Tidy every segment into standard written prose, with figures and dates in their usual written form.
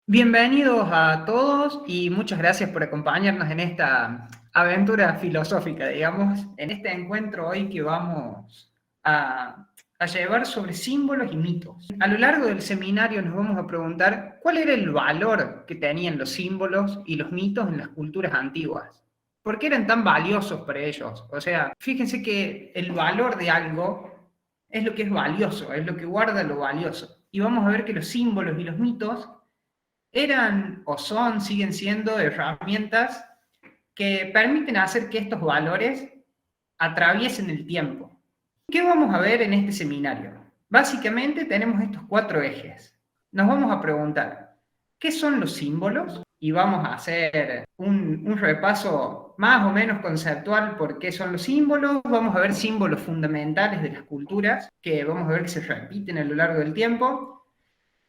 Bienvenidos a todos y muchas gracias por acompañarnos en esta aventura filosófica, digamos, en este encuentro hoy que vamos a llevar sobre símbolos y mitos. A lo largo del seminario nos vamos a preguntar cuál era el valor que tenían los símbolos y los mitos en las culturas antiguas. ¿Por qué eran tan valiosos para ellos? O sea, fíjense que el valor de algo es lo que es valioso, es lo que guarda lo valioso. Y vamos a ver que los símbolos y los mitos eran o son, siguen siendo herramientas que permiten hacer que estos valores atraviesen el tiempo. ¿Qué vamos a ver en este seminario? Básicamente tenemos estos cuatro ejes. Nos vamos a preguntar, ¿qué son los símbolos? Y vamos a hacer un repaso más o menos conceptual por qué son los símbolos. Vamos a ver símbolos fundamentales de las culturas, que vamos a ver que se repiten a lo largo del tiempo.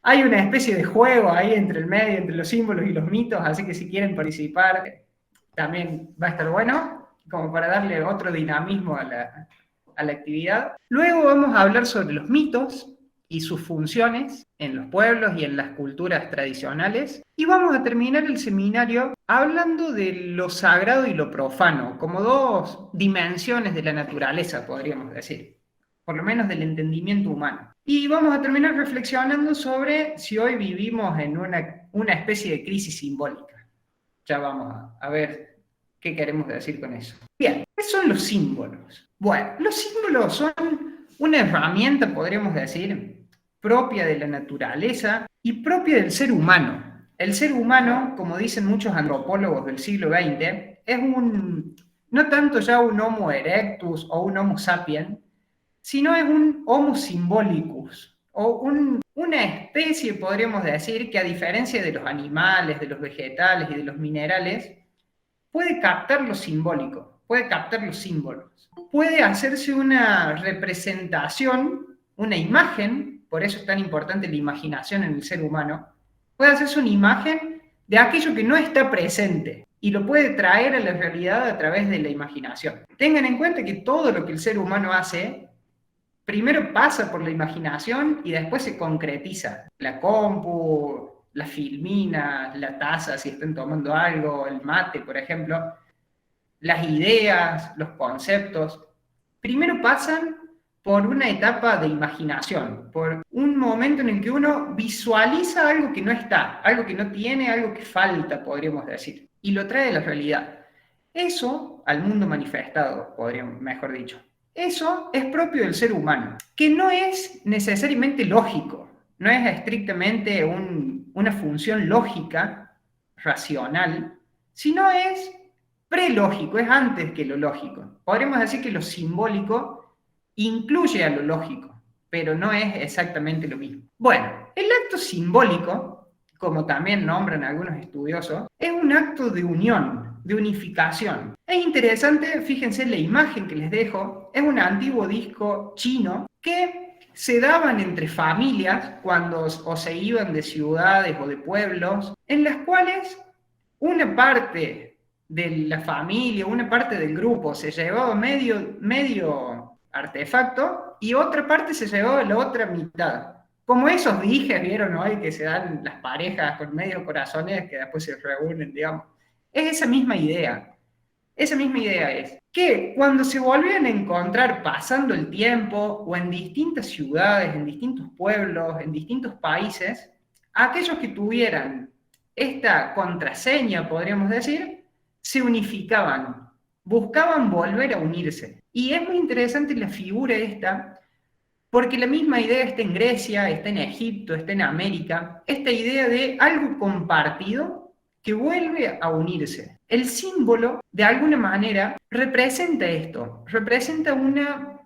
Hay una especie de juego ahí entre el medio, entre los símbolos y los mitos, así que si quieren participar, también va a estar bueno, como para darle otro dinamismo a la actividad. Luego vamos a hablar sobre los mitos y sus funciones en los pueblos y en las culturas tradicionales. Y vamos a terminar el seminario hablando de lo sagrado y lo profano, como dos dimensiones de la naturaleza, podríamos decir, por lo menos del entendimiento humano. Y vamos a terminar reflexionando sobre si hoy vivimos en una especie de crisis simbólica. Ya vamos a ver qué queremos decir con eso. Bien, ¿qué son los símbolos? Bueno, los símbolos son una herramienta, podríamos decir, propia de la naturaleza y propia del ser humano. El ser humano, como dicen muchos antropólogos del siglo XX, es no tanto ya un Homo erectus o un Homo sapiens, sino es un Homo symbolicus, o una especie, podríamos decir, que a diferencia de los animales, de los vegetales y de los minerales, puede captar lo simbólico, puede captar los símbolos, puede hacerse una representación, una imagen, por eso es tan importante la imaginación en el ser humano, puede hacerse una imagen de aquello que no está presente y lo puede traer a la realidad a través de la imaginación. Tengan en cuenta que todo lo que el ser humano hace primero pasa por la imaginación y después se concretiza. La compu, la filmina, la taza si están tomando algo, el mate, por ejemplo, las ideas, los conceptos, primero pasan por una etapa de imaginación, por un momento en el que uno visualiza algo que no está, algo que no tiene, algo que falta, podríamos decir, y lo trae a la realidad. Eso, al mundo manifestado, podríamos, mejor dicho. Eso es propio del ser humano, que no es necesariamente lógico, no es estrictamente una función lógica, racional, sino es prelógico, es antes que lo lógico. Podríamos decir que lo simbólico incluye a lo lógico, pero no es exactamente lo mismo. Bueno, el acto simbólico, como también nombran algunos estudiosos, es un acto de unión, de unificación. Es interesante, fíjense la imagen que les dejo, es un antiguo disco chino que se daban entre familias cuando o se iban de ciudades o de pueblos, en las cuales una parte de la familia, una parte del grupo se llevaba medio artefacto y otra parte se llevaba la otra mitad. Como esos dijes, vieron hoy que se dan las parejas con medio corazones que después se reúnen, digamos. Es esa misma idea. Esa misma idea es que cuando se volvían a encontrar pasando el tiempo o en distintas ciudades, en distintos pueblos, en distintos países, aquellos que tuvieran esta contraseña, podríamos decir, se unificaban, buscaban volver a unirse. Y es muy interesante la figura esta, porque la misma idea está en Grecia, está en Egipto, está en América, esta idea de algo compartido que vuelve a unirse. El símbolo, de alguna manera, representa esto, representa una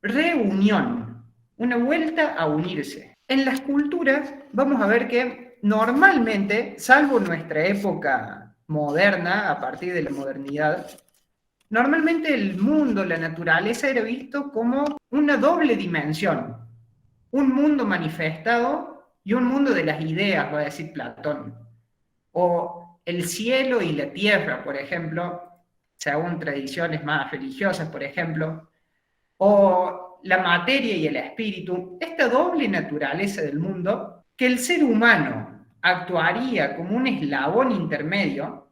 reunión, una vuelta a unirse. En las culturas vamos a ver que normalmente, salvo nuestra época moderna, a partir de la modernidad, normalmente el mundo, la naturaleza era visto como una doble dimensión, un mundo manifestado y un mundo de las ideas, va a decir Platón, o el cielo y la tierra, por ejemplo, según tradiciones más religiosas, por ejemplo, o la materia y el espíritu, esta doble naturaleza del mundo que el ser humano actuaría como un eslabón intermedio,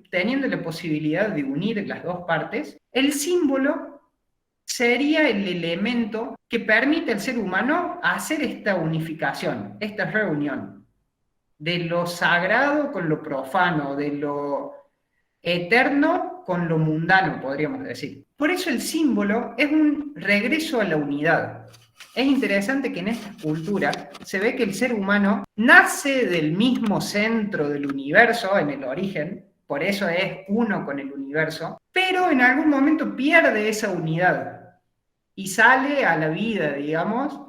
teniendo la posibilidad de unir las dos partes, el símbolo sería el elemento que permite al ser humano hacer esta unificación, esta reunión de lo sagrado con lo profano, de lo eterno con lo mundano, podríamos decir. Por eso el símbolo es un regreso a la unidad. Es interesante que en esta cultura se ve que el ser humano nace del mismo centro del universo en el origen, por eso es uno con el universo, pero en algún momento pierde esa unidad y sale a la vida, digamos,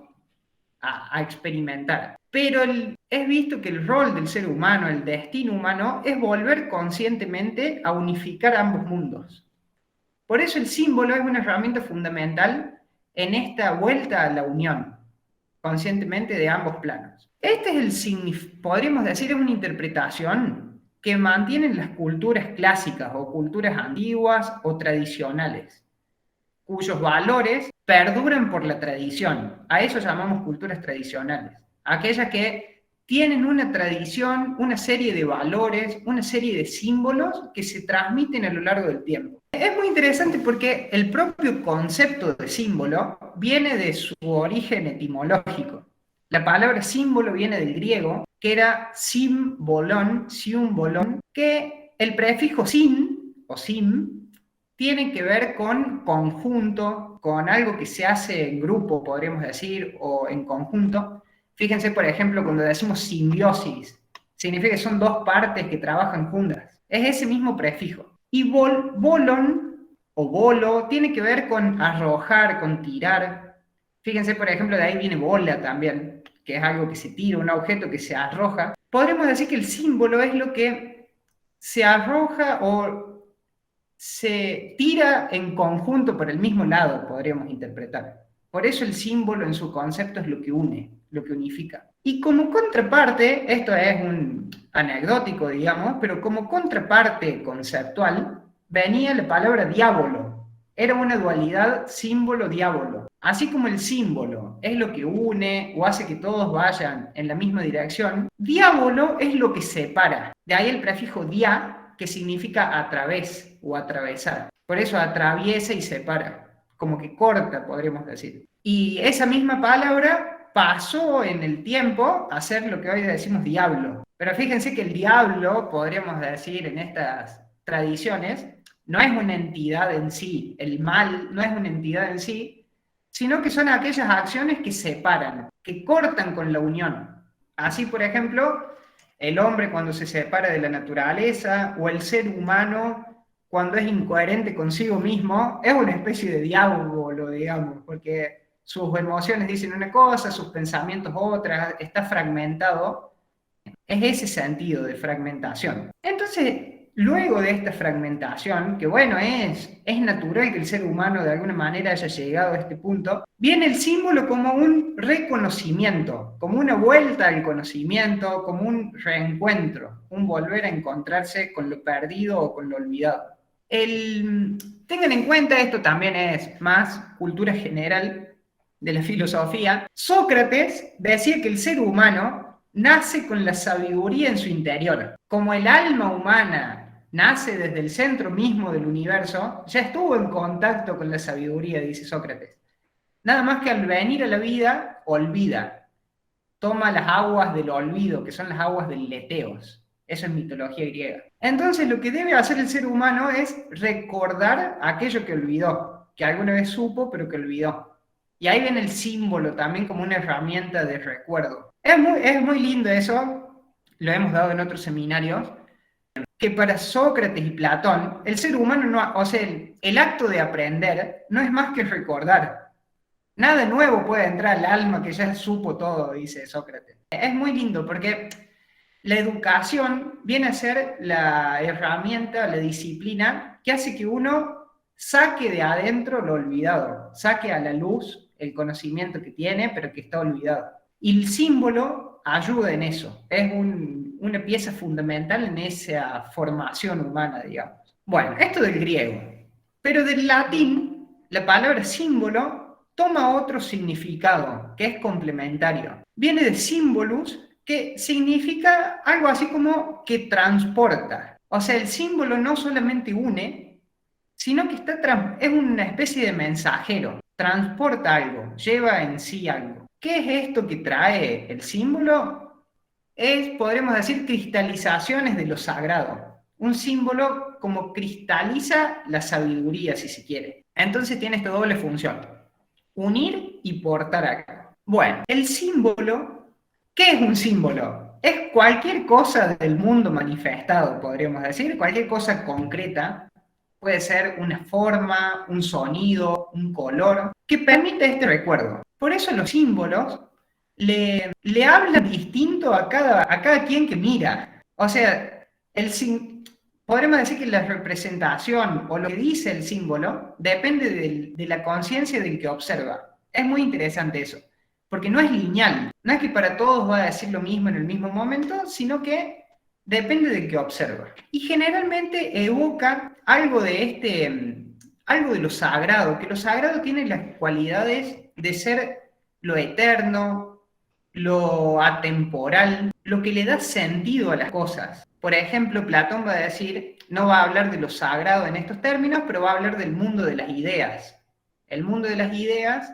a experimentar. Pero es visto que el rol del ser humano, el destino humano, es volver conscientemente a unificar ambos mundos. Por eso el símbolo es una herramienta fundamental en esta vuelta a la unión, conscientemente de ambos planos. Este es el significado, podríamos decir, es una interpretación que mantienen las culturas clásicas o culturas antiguas o tradicionales, cuyos valores perduran por la tradición. A eso llamamos culturas tradicionales. Aquellas que tienen una tradición, una serie de valores, una serie de símbolos que se transmiten a lo largo del tiempo. Es muy interesante porque el propio concepto de símbolo viene de su origen etimológico. La palabra símbolo viene del griego, que era simbolon, que el prefijo sin o sim tiene que ver con conjunto, con algo que se hace en grupo, podríamos decir, o en conjunto. Fíjense, por ejemplo, cuando decimos simbiosis, significa que son dos partes que trabajan juntas. Es ese mismo prefijo. Y bolon o bolo tiene que ver con arrojar, con tirar. Fíjense, por ejemplo, de ahí viene bola también, que es algo que se tira, un objeto que se arroja. Podríamos decir que el símbolo es lo que se arroja o se tira en conjunto por el mismo lado, podríamos interpretar. Por eso el símbolo en su concepto es lo que une, lo que unifica. Y como contraparte, esto es un anecdótico, digamos, pero como contraparte conceptual, venía la palabra diablo. Era una dualidad símbolo-diablo. Así como el símbolo es lo que une o hace que todos vayan en la misma dirección, diablo es lo que separa. De ahí el prefijo dia, que significa a través o atravesar. Por eso atraviesa y separa, como que corta, podríamos decir. Y esa misma palabra pasó en el tiempo a ser lo que hoy decimos diablo. Pero fíjense que el diablo, podríamos decir en estas tradiciones, no es una entidad en sí, el mal no es una entidad en sí, sino que son aquellas acciones que separan, que cortan con la unión. Así, por ejemplo, el hombre cuando se separa de la naturaleza, o el ser humano cuando es incoherente consigo mismo, es una especie de diálogo, digamos, porque sus emociones dicen una cosa, sus pensamientos otra, está fragmentado. Es ese sentido de fragmentación. Entonces, luego de esta fragmentación, que bueno, es natural que el ser humano de alguna manera haya llegado a este punto, viene el símbolo como un reconocimiento, como una vuelta al conocimiento, como un reencuentro, un volver a encontrarse con lo perdido o con lo olvidado. Tengan en cuenta, esto también es más cultura general de la filosofía. Sócrates decía que el ser humano nace con la sabiduría en su interior. Como el alma humana nace desde el centro mismo del universo, ya estuvo en contacto con la sabiduría, dice Sócrates. Nada más que al venir a la vida, olvida. Toma las aguas del olvido, que son las aguas del leteos. Eso es mitología griega. Entonces lo que debe hacer el ser humano es recordar aquello que olvidó, que alguna vez supo, pero que olvidó. Y ahí viene el símbolo también como una herramienta de recuerdo. Es muy lindo eso, lo hemos dado en otros seminarios, que para Sócrates y Platón, el ser humano, no, o sea, el acto de aprender no es más que recordar. Nada nuevo puede entrar al alma que ya supo todo, dice Sócrates. Es muy lindo porque la educación viene a ser la herramienta, la disciplina que hace que uno saque de adentro lo olvidado, saque a la luz el conocimiento que tiene, pero que está olvidado. Y el símbolo ayuda en eso, es una pieza fundamental en esa formación humana, digamos. Bueno, esto del griego, pero del latín, la palabra símbolo toma otro significado, que es complementario. Viene de symbolus, que significa algo así como que transporta. O sea, el símbolo no solamente une, sino que es una especie de mensajero, transporta algo, lleva en sí algo. ¿Qué es esto que trae el símbolo? Podremos decir, cristalizaciones de lo sagrado. Un símbolo como cristaliza la sabiduría, si se quiere. Entonces tiene esta doble función: unir y portar algo. Bueno, el símbolo, ¿qué es un símbolo? Es cualquier cosa del mundo manifestado, podríamos decir, cualquier cosa concreta. Puede ser una forma, un sonido, un color, que permite este recuerdo. Por eso los símbolos le hablan distinto a cada quien que mira. O sea, podremos decir que la representación o lo que dice el símbolo depende de la conciencia del que observa. Es muy interesante eso, porque no es lineal. No es que para todos va a decir lo mismo en el mismo momento, sino que depende del que observa. Y generalmente evoca algo algo de lo sagrado, que lo sagrado tiene las cualidades de ser lo eterno, lo atemporal, lo que le da sentido a las cosas. Por ejemplo, Platón va a decir, no va a hablar de lo sagrado en estos términos, pero va a hablar del mundo de las ideas. El mundo de las ideas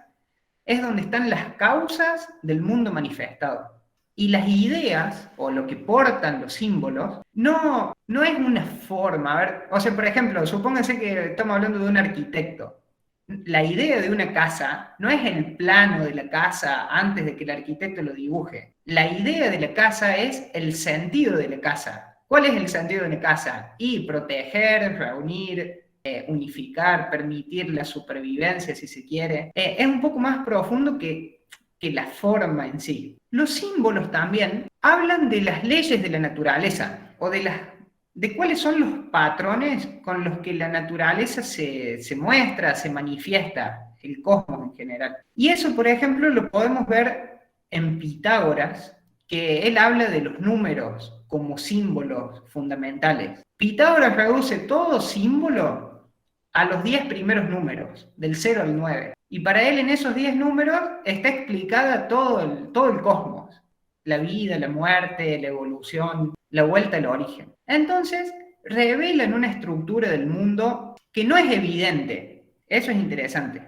es donde están las causas del mundo manifestado. Y las ideas, o lo que portan los símbolos, no es una forma. A ver, o sea, por ejemplo, supónganse que estamos hablando de un arquitecto. La idea de una casa no es el plano de la casa antes de que el arquitecto lo dibuje. La idea de la casa es el sentido de la casa. ¿Cuál es el sentido de la casa? Y proteger, reunir, unificar, permitir la supervivencia, si se quiere. Es un poco más profundo que la forma en sí. Los símbolos también hablan de las leyes de la naturaleza o de cuáles son los patrones con los que la naturaleza se muestra, se manifiesta, el cosmos en general. Y eso, por ejemplo, lo podemos ver en Pitágoras, que él habla de los números como símbolos fundamentales. Pitágoras reduce todo símbolo a los 10 primeros números, del 0 al 9. Y para él en esos 10 números está explicada todo el cosmos. La vida, la muerte, la evolución, la vuelta al origen. Entonces, revelan una estructura del mundo que no es evidente. Eso es interesante.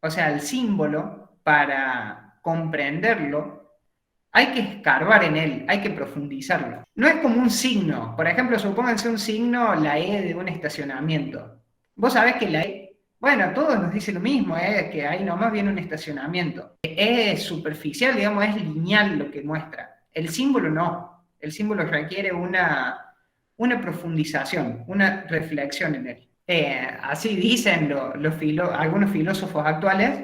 O sea, el símbolo, para comprenderlo, hay que escarbar en él, hay que profundizarlo. No es como un signo. Por ejemplo, supónganse un signo, la E de un estacionamiento. Vos sabés que la E, bueno, a todos nos dice lo mismo, que ahí nomás viene un estacionamiento. Es superficial, digamos, es lineal lo que muestra. El símbolo no. El símbolo requiere una profundización, una reflexión en él. Así dicen algunos filósofos actuales,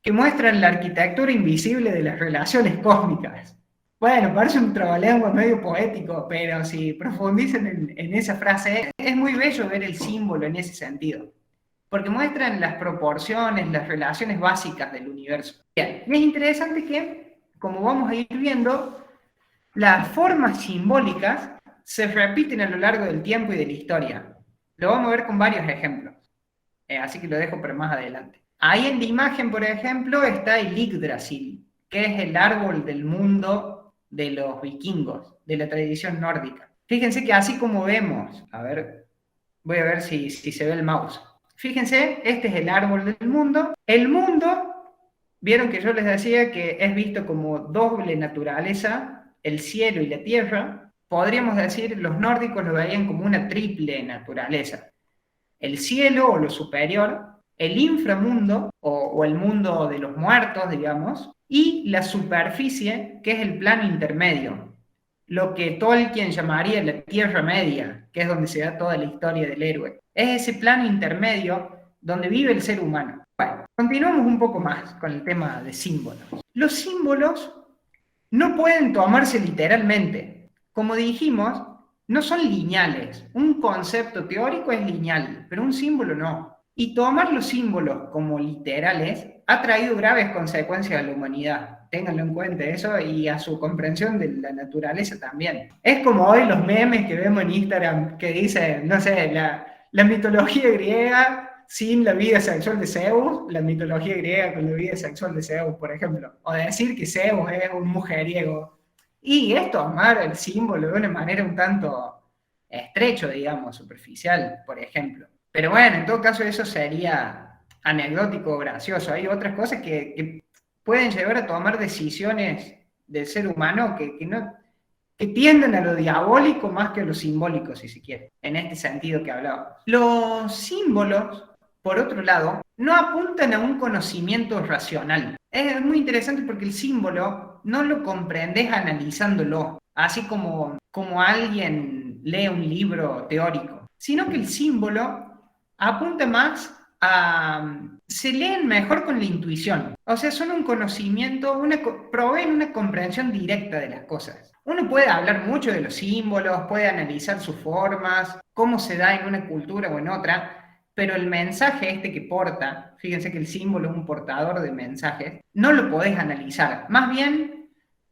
que muestran la arquitectura invisible de las relaciones cósmicas. Bueno, parece un trabalengua medio poético, pero si profundizan en esa frase, es muy bello ver el símbolo en ese sentido, porque muestran las proporciones, las relaciones básicas del universo. Bien, y es interesante que, como vamos a ir viendo, las formas simbólicas se repiten a lo largo del tiempo y de la historia. Lo vamos a ver con varios ejemplos, así que lo dejo para más adelante. Ahí en la imagen, por ejemplo, está el Yggdrasil, que es el árbol del mundo de los vikingos, de la tradición nórdica. Fíjense que así como vemos, a ver, voy a ver si se ve el mouse. Fíjense, este es el árbol del mundo. El mundo, vieron que yo les decía que es visto como doble naturaleza, el cielo y la tierra. Podríamos decir, los nórdicos lo veían como una triple naturaleza. El cielo o lo superior, el inframundo o el mundo de los muertos, digamos, y la superficie, que es el plano intermedio, lo que Tolkien llamaría la Tierra Media, que es donde se da toda la historia del héroe. Es ese plano intermedio donde vive el ser humano. Bueno, continuamos un poco más con el tema de símbolos. Los símbolos no pueden tomarse literalmente. Como dijimos, no son lineales. Un concepto teórico es lineal, pero un símbolo no. Y tomar los símbolos como literales ha traído graves consecuencias a la humanidad. Ténganlo en cuenta eso y a su comprensión de la naturaleza también. Es como hoy los memes que vemos en Instagram que dicen, no sé, la mitología griega sin la vida sexual de Zeus, la mitología griega con la vida sexual de Zeus, por ejemplo. O decir que Zeus es un mujeriego. Y es tomar el símbolo de una manera un tanto estrecho, digamos, superficial, por ejemplo. Pero bueno, en todo caso eso sería anecdótico, gracioso. Hay otras cosas que pueden llevar a tomar decisiones del ser humano que tienden a lo diabólico más que a lo simbólico, si se quiere, en este sentido que hablaba. Los símbolos, por otro lado, no apuntan a un conocimiento racional. Es muy interesante porque el símbolo no lo comprendes analizándolo, así como alguien lee un libro teórico, sino que el símbolo apunta más a... se leen mejor con la intuición, o sea, son un conocimiento, proveen una comprensión directa de las cosas. Uno puede hablar mucho de los símbolos, puede analizar sus formas, cómo se da en una cultura o en otra, pero el mensaje este que porta, fíjense que el símbolo es un portador de mensajes, no lo podés analizar. Más bien,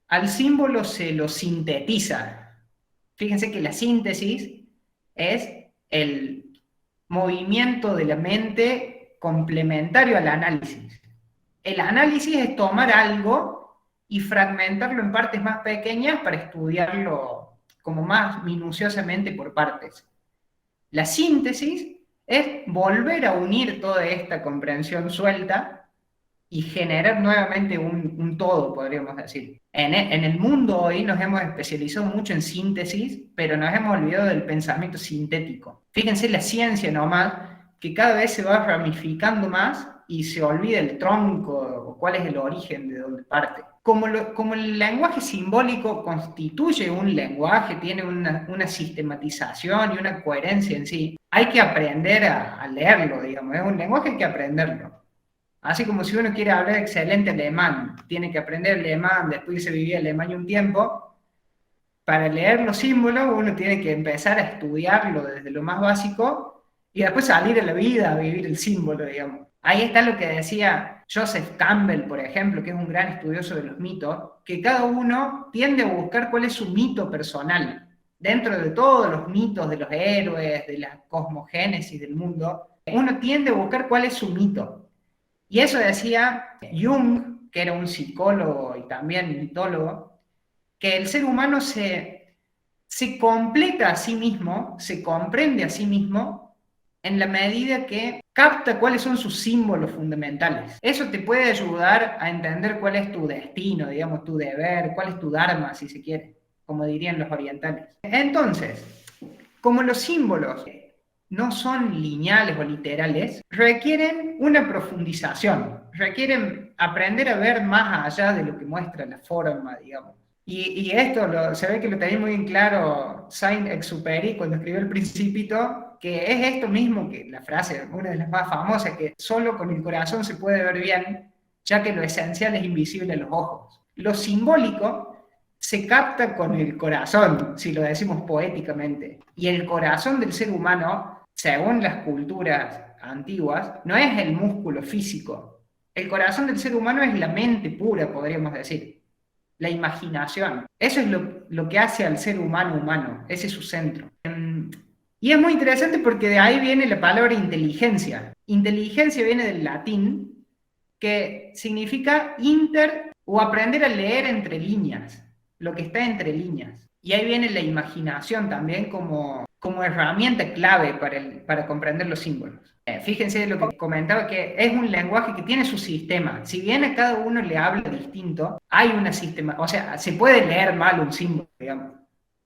al símbolo se lo sintetiza. Fíjense que la síntesis es el movimiento de la mente complementario al análisis. El análisis es tomar algo y fragmentarlo en partes más pequeñas para estudiarlo como más minuciosamente por partes. La síntesis es volver a unir toda esta comprensión suelta y generar nuevamente un todo, podríamos decir. En el mundo hoy nos hemos especializado mucho en síntesis, pero nos hemos olvidado del pensamiento sintético. Fíjense la ciencia nomás, que cada vez se va ramificando más y se olvida el tronco o cuál es el origen de donde parte. Como el lenguaje simbólico constituye un lenguaje, tiene una sistematización y una coherencia en sí, hay que aprender a leerlo, digamos, es un lenguaje, hay que aprenderlo. Así como si uno quiere hablar excelente alemán, tiene que aprender alemán, después se vivía en Alemania un tiempo, para leer los símbolos uno tiene que empezar a estudiarlo desde lo más básico y después salir a la vida a vivir el símbolo, digamos. Ahí está lo que decía Joseph Campbell, por ejemplo, que es un gran estudioso de los mitos, que cada uno tiende a buscar cuál es su mito personal. Dentro de todos los mitos de los héroes, de la cosmogénesis del mundo, uno tiende a buscar cuál es su mito. Y eso decía Jung, que era un psicólogo y también mitólogo, que el ser humano se completa a sí mismo, se comprende a sí mismo en la medida que capta cuáles son sus símbolos fundamentales. Eso te puede ayudar a entender cuál es tu destino, digamos, tu deber, cuál es tu dharma, si se quiere, como dirían los orientales. Entonces, como los símbolos no son lineales o literales, requieren una profundización, requieren aprender a ver más allá de lo que muestra la forma, digamos. Y esto se ve que lo tenía muy en claro Saint-Exupéry cuando escribió El Principito, que es esto mismo que la frase, una de las más famosas, que solo con el corazón se puede ver bien, ya que lo esencial es invisible a los ojos. Lo simbólico se capta con el corazón, si lo decimos poéticamente. Y el corazón del ser humano, según las culturas antiguas, no es el músculo físico. El corazón del ser humano es la mente pura, podríamos decir. La imaginación. Eso es lo que hace al ser humano humano. Ese es su centro. Y es muy interesante porque de ahí viene la palabra inteligencia. Inteligencia viene del latín, que significa inter o aprender a leer entre líneas, lo que está entre líneas. Y ahí viene la imaginación también como herramienta clave para comprender los símbolos. Fíjense lo que comentaba, que es un lenguaje que tiene su sistema. Si bien a cada uno le habla distinto, hay una sistema, o sea, se puede leer mal un símbolo, digamos,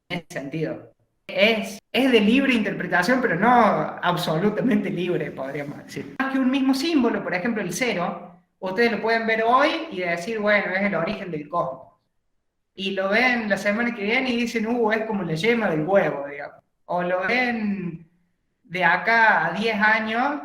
en ese sentido. Es de libre interpretación, pero no absolutamente libre, podríamos decir. Más que un mismo símbolo, por ejemplo, el cero, ustedes lo pueden ver hoy y decir, bueno, es el origen del cosmos. Y lo ven la semana que viene y dicen, es como la yema del huevo, digamos. O lo ven de acá a 10 años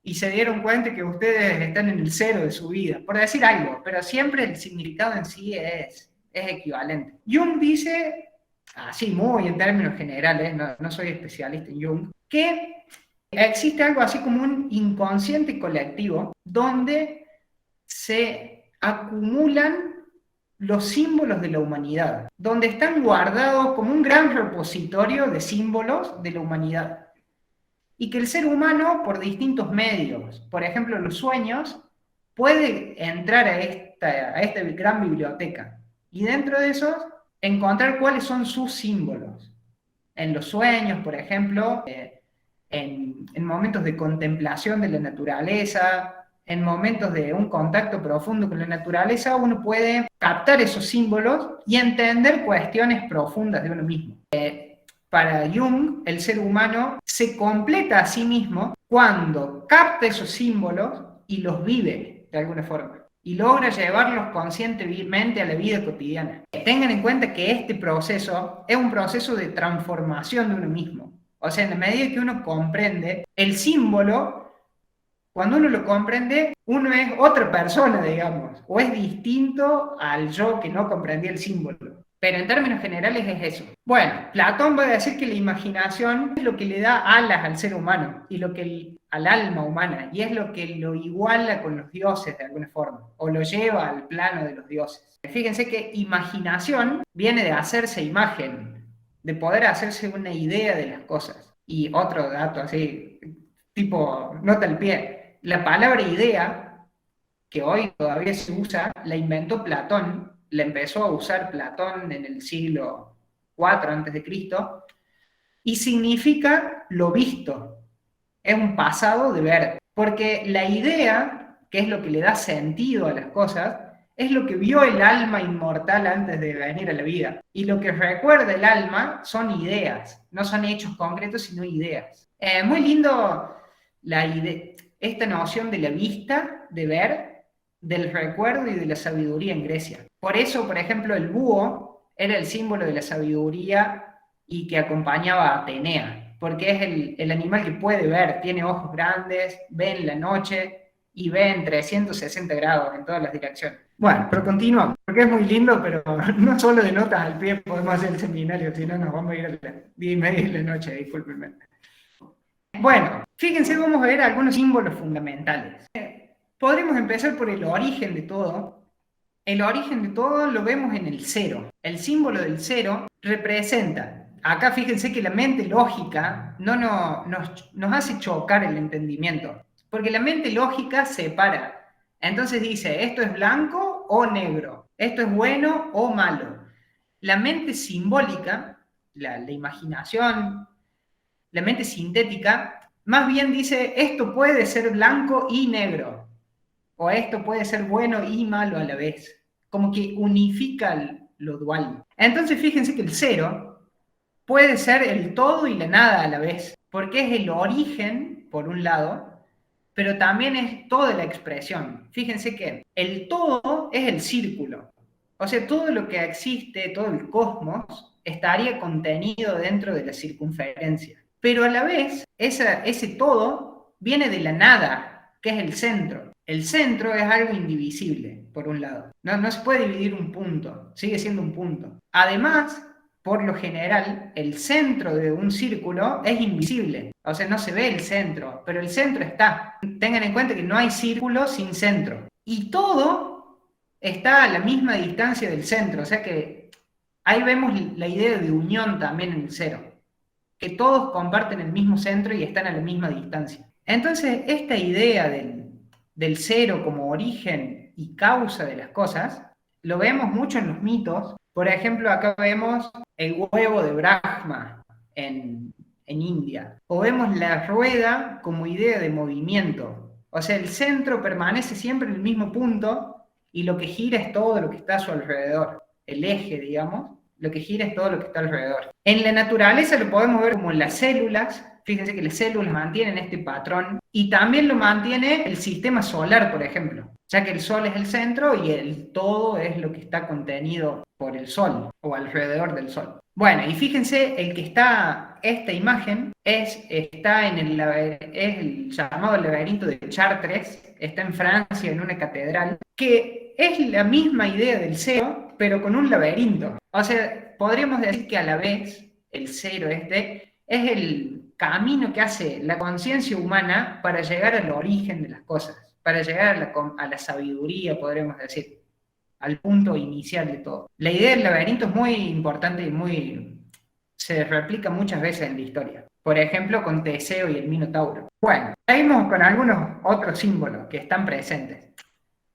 y se dieron cuenta que ustedes están en el cero de su vida, por decir algo, pero siempre el significado en sí es equivalente. Jung dice, así muy en términos generales, no soy especialista en Jung, que existe algo así como un inconsciente colectivo donde se acumulan los símbolos de la humanidad, donde están guardados como un gran repositorio de símbolos de la humanidad. Y que el ser humano, por distintos medios, por ejemplo los sueños, puede entrar a esta gran biblioteca. Y dentro de esos encontrar cuáles son sus símbolos. En los sueños, por ejemplo, en momentos de contemplación de la naturaleza, en momentos de un contacto profundo con la naturaleza, uno puede captar esos símbolos y entender cuestiones profundas de uno mismo. Para Jung, el ser humano se completa a sí mismo cuando capta esos símbolos y los vive de alguna forma y logra llevarlos conscientemente a la vida cotidiana. Tengan en cuenta que este proceso es un proceso de transformación de uno mismo. O sea, en la medida que uno comprende el símbolo, cuando uno lo comprende, uno es otra persona, digamos, o es distinto al yo que no comprendía el símbolo. Pero en términos generales es eso. Bueno, Platón va a decir que la imaginación es lo que le da alas al ser humano y lo que al alma humana, y es lo que lo iguala con los dioses de alguna forma, o lo lleva al plano de los dioses. Fíjense que imaginación viene de hacerse imagen, de poder hacerse una idea de las cosas. Y otro dato así, tipo, nota al pie, la palabra idea, que hoy todavía se usa, la inventó Platón, la empezó a usar Platón en el siglo IV a.C., y significa lo visto. Es un pasado de ver. Porque la idea, que es lo que le da sentido a las cosas, es lo que vio el alma inmortal antes de venir a la vida. Y lo que recuerda el alma son ideas, no son hechos concretos, sino ideas. Muy lindo esta noción de la vista, de ver, del recuerdo y de la sabiduría en Grecia. Por eso, por ejemplo, el búho era el símbolo de la sabiduría y que acompañaba a Atenea, porque es el animal que puede ver, tiene ojos grandes, ve en la noche y ve en 360 grados en todas las direcciones. Bueno, pero continuamos, porque es muy lindo, pero no solo de notas al pie podemos hacer el seminario, si no nos vamos a ir a las 10:30 de la noche, discúlpenme. Bueno, fíjense, vamos a ver algunos símbolos fundamentales. Podríamos empezar por el origen de todo. El origen de todo lo vemos en el cero. El símbolo del cero representa, acá fíjense que la mente lógica nos hace chocar el entendimiento, porque la mente lógica separa. Entonces dice, esto es blanco o negro, esto es bueno o malo. La mente simbólica, la imaginación, la mente sintética, más bien dice, esto puede ser blanco y negro, o esto puede ser bueno y malo a la vez, como que unifica lo dual. Entonces fíjense que el cero puede ser el todo y la nada a la vez, porque es el origen, por un lado, pero también es toda la expresión. Fíjense que el todo es el círculo, o sea, todo lo que existe, todo el cosmos, estaría contenido dentro de la circunferencia. Pero a la vez, ese todo viene de la nada, que es el centro. El centro es algo indivisible, por un lado. No se puede dividir un punto, sigue siendo un punto. Además, por lo general, el centro de un círculo es invisible. O sea, no se ve el centro, pero el centro está. Tengan en cuenta que no hay círculo sin centro. Y todo está a la misma distancia del centro. O sea que ahí vemos la idea de unión también en el cero, que todos comparten el mismo centro y están a la misma distancia. Entonces, esta idea del cero como origen y causa de las cosas, lo vemos mucho en los mitos. Por ejemplo, acá vemos el huevo de Brahma en India. O vemos la rueda como idea de movimiento. O sea, el centro permanece siempre en el mismo punto y lo que gira es todo lo que está a su alrededor. El eje, digamos, lo que gira es todo lo que está alrededor. En la naturaleza lo podemos ver como las células. Fíjense que las células mantienen este patrón y también lo mantiene el sistema solar, por ejemplo, ya que el Sol es el centro y el todo es lo que está contenido por el Sol o alrededor del Sol. Bueno, y fíjense, esta imagen está en es el llamado laberinto de Chartres, está en Francia, en una catedral, que es la misma idea del cero, pero con un laberinto. O sea, podríamos decir que a la vez el cero es el camino que hace la conciencia humana para llegar al origen de las cosas, para llegar a la sabiduría, podríamos decir, al punto inicial de todo. La idea del laberinto es muy importante y se replica muchas veces en la historia. Por ejemplo, con Teseo y el Minotauro. Bueno, seguimos con algunos otros símbolos que están presentes.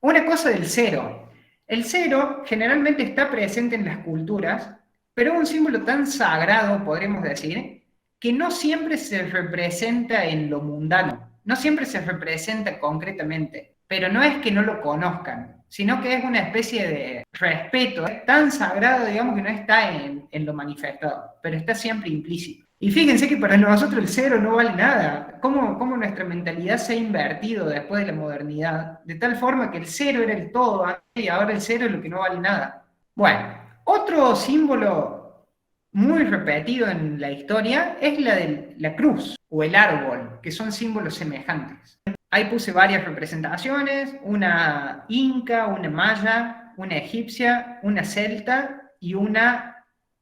Una cosa del cero. El cero generalmente está presente en las culturas, pero es un símbolo tan sagrado, podríamos decir, que no siempre se representa en lo mundano, no siempre se representa concretamente, pero no es que no lo conozcan, sino que es una especie de respeto, es tan sagrado, digamos, que no está en lo manifestado, pero está siempre implícito. Y fíjense que para nosotros el cero no vale nada. ¿Cómo nuestra mentalidad se ha invertido después de la modernidad? De tal forma que el cero era el todo antes y ahora el cero es lo que no vale nada. Bueno, otro símbolo muy repetido en la historia es la de la cruz o el árbol, que son símbolos semejantes. Ahí puse varias representaciones, una inca, una maya, una egipcia, una celta y una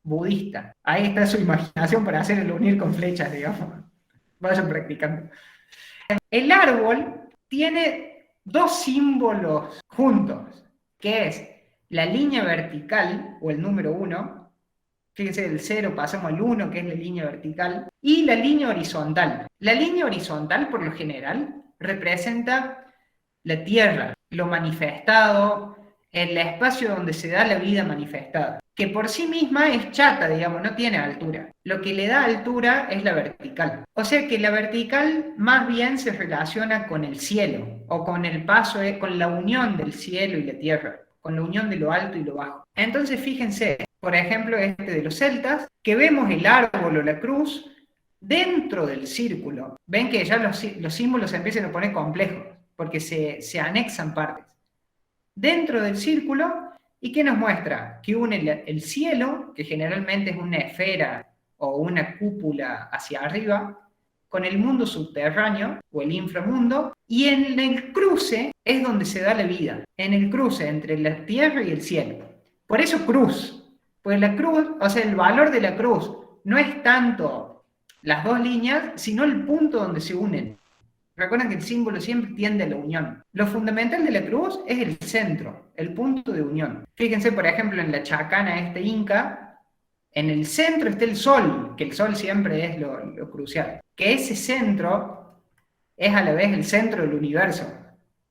budista. Ahí está su imaginación para hacer el unir con flechas, digamos. Vayan practicando. El árbol tiene dos símbolos juntos, que es la línea vertical, o el número 1, fíjense, del 0 pasamos al 1, que es la línea vertical, y la línea horizontal. La línea horizontal, por lo general, representa la tierra, lo manifestado, el espacio donde se da la vida manifestada, que por sí misma es chata, digamos, no tiene altura. Lo que le da altura es la vertical. O sea que la vertical más bien se relaciona con el cielo, o con el paso, con la unión del cielo y la tierra, con la unión de lo alto y lo bajo. Entonces fíjense, por ejemplo, este de los celtas, que vemos el árbol o la cruz dentro del círculo. Ven que ya los símbolos se empiezan a poner complejos, porque se anexan partes. Dentro del círculo, ¿y qué nos muestra? Que une el cielo, que generalmente es una esfera o una cúpula hacia arriba, con el mundo subterráneo o el inframundo, y en el cruce es donde se da la vida, en el cruce entre la tierra y el cielo. Por eso cruz, pues la cruz, o sea, el valor de la cruz no es tanto las dos líneas, sino el punto donde se unen. Recuerden que el símbolo siempre tiende a la unión. Lo fundamental de la cruz es el centro, el punto de unión. Fíjense, por ejemplo, en la chacana inca, en el centro está el sol, que el sol siempre es lo crucial. Que ese centro es a la vez el centro del universo.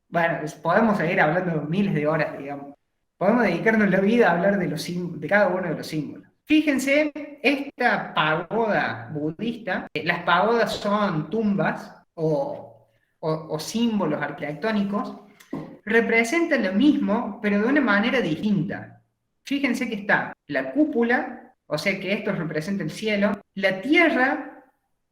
Bueno, podemos seguir hablando miles de horas, digamos. Podemos dedicarnos la vida a hablar de cada uno de los símbolos. Fíjense, esta pagoda budista, las pagodas son tumbas o símbolos arquitectónicos, representan lo mismo, pero de una manera distinta. Fíjense que está la cúpula, o sea que esto representa el cielo, la tierra,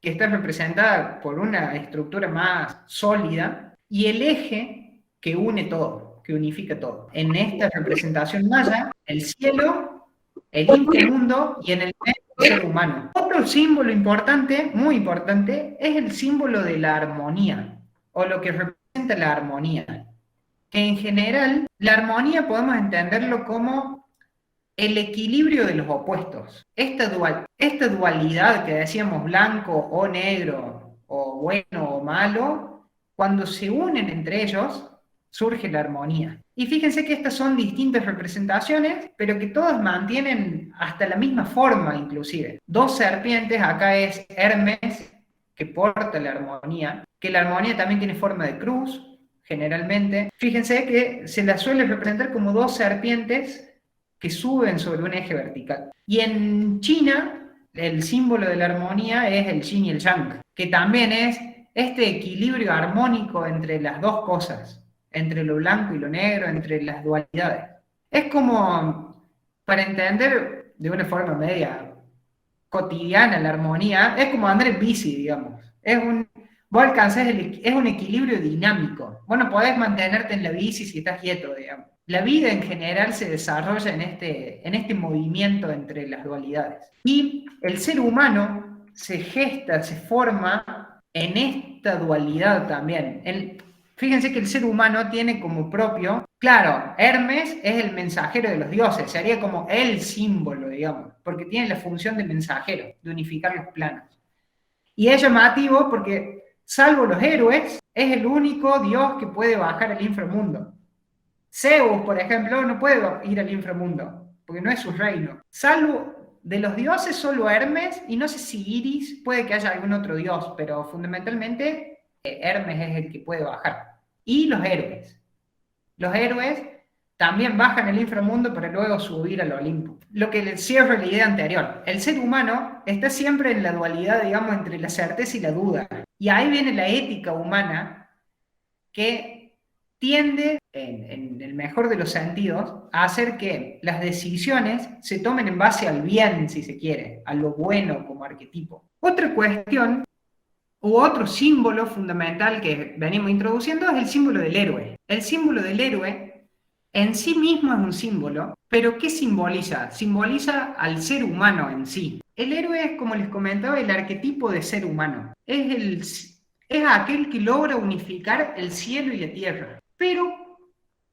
que está representada por una estructura más sólida, y el eje que une todo, que unifica todo. En esta representación maya, el cielo, el inframundo y en el medio el ser humano. Otro símbolo importante, muy importante, es el símbolo de la armonía, o lo que representa la armonía. Que en general, la armonía podemos entenderlo como el equilibrio de los opuestos. Esta dualidad que decíamos blanco o negro, o bueno o malo, cuando se unen entre ellos, surge la armonía. Y fíjense que estas son distintas representaciones, pero que todas mantienen hasta la misma forma inclusive. Dos serpientes, acá es Hermes, que porta la armonía, que la armonía también tiene forma de cruz, generalmente. Fíjense que se la suele representar como dos serpientes que suben sobre un eje vertical. Y en China, el símbolo de la armonía es el yin y el yang, que también es este equilibrio armónico entre las dos cosas, entre lo blanco y lo negro, entre las dualidades. Es como, para entender de una forma media cotidiana la armonía, es como andar en bici, digamos. Vos alcanzás es un equilibrio dinámico. Vos no podés mantenerte en la bici si estás quieto, digamos. La vida en general se desarrolla en este movimiento entre las dualidades. Y el ser humano se gesta, se forma en esta dualidad también. Fíjense que el ser humano tiene como propio, claro, Hermes es el mensajero de los dioses, sería como el símbolo, digamos, porque tiene la función de mensajero, de unificar los planos. Y es llamativo porque, salvo los héroes, es el único dios que puede bajar al inframundo. Zeus, por ejemplo, no puede ir al inframundo, porque no es su reino. Salvo de los dioses, solo Hermes, y no sé si Iris, puede que haya algún otro dios, pero fundamentalmente Hermes es el que puede bajar. Y los héroes. Los héroes también bajan al inframundo para luego subir al Olimpo. Lo que le cierra la idea anterior. El ser humano está siempre en la dualidad, digamos, entre la certeza y la duda. Y ahí viene la ética humana que tiende, en el mejor de los sentidos, a hacer que las decisiones se tomen en base al bien, si se quiere, a lo bueno como arquetipo. Otra cuestión, u otro símbolo fundamental que venimos introduciendo, es el símbolo del héroe. El símbolo del héroe en sí mismo es un símbolo, pero ¿qué simboliza? Simboliza al ser humano en sí. El héroe es, como les comentaba, el arquetipo de ser humano. Es aquel que logra unificar el cielo y la tierra. Pero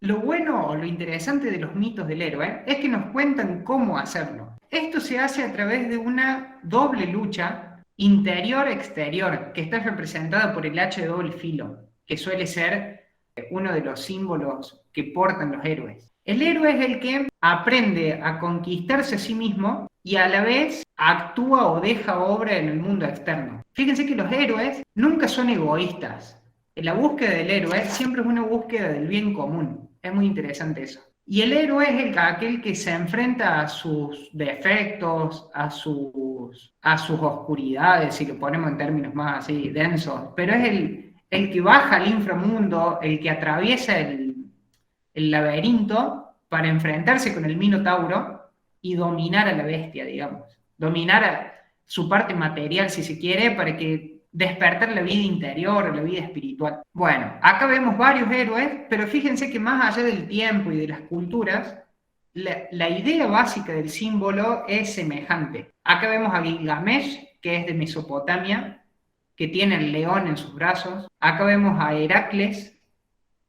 lo bueno o lo interesante de los mitos del héroe es que nos cuentan cómo hacerlo. Esto se hace a través de una doble lucha interior-exterior, que está representada por el hacha de doble filo, que suele ser uno de los símbolos que portan los héroes. El héroe es el que aprende a conquistarse a sí mismo y a la vez actúa o deja obra en el mundo externo. Fíjense que los héroes nunca son egoístas. La búsqueda del héroe siempre es una búsqueda del bien común. Es muy interesante eso. Y el héroe es aquel que se enfrenta a sus defectos, a sus oscuridades, si lo ponemos en términos más así densos, pero es el que baja al inframundo, el que atraviesa el laberinto para enfrentarse con el Minotauro y dominar a la bestia, digamos. Dominar a su parte material, si se quiere, para que despertar la vida interior, la vida espiritual. Bueno, acá vemos varios héroes, pero fíjense que más allá del tiempo y de las culturas, la idea básica del símbolo es semejante. Acá vemos a Gilgamesh, que es de Mesopotamia, que tiene el león en sus brazos. Acá vemos a Heracles,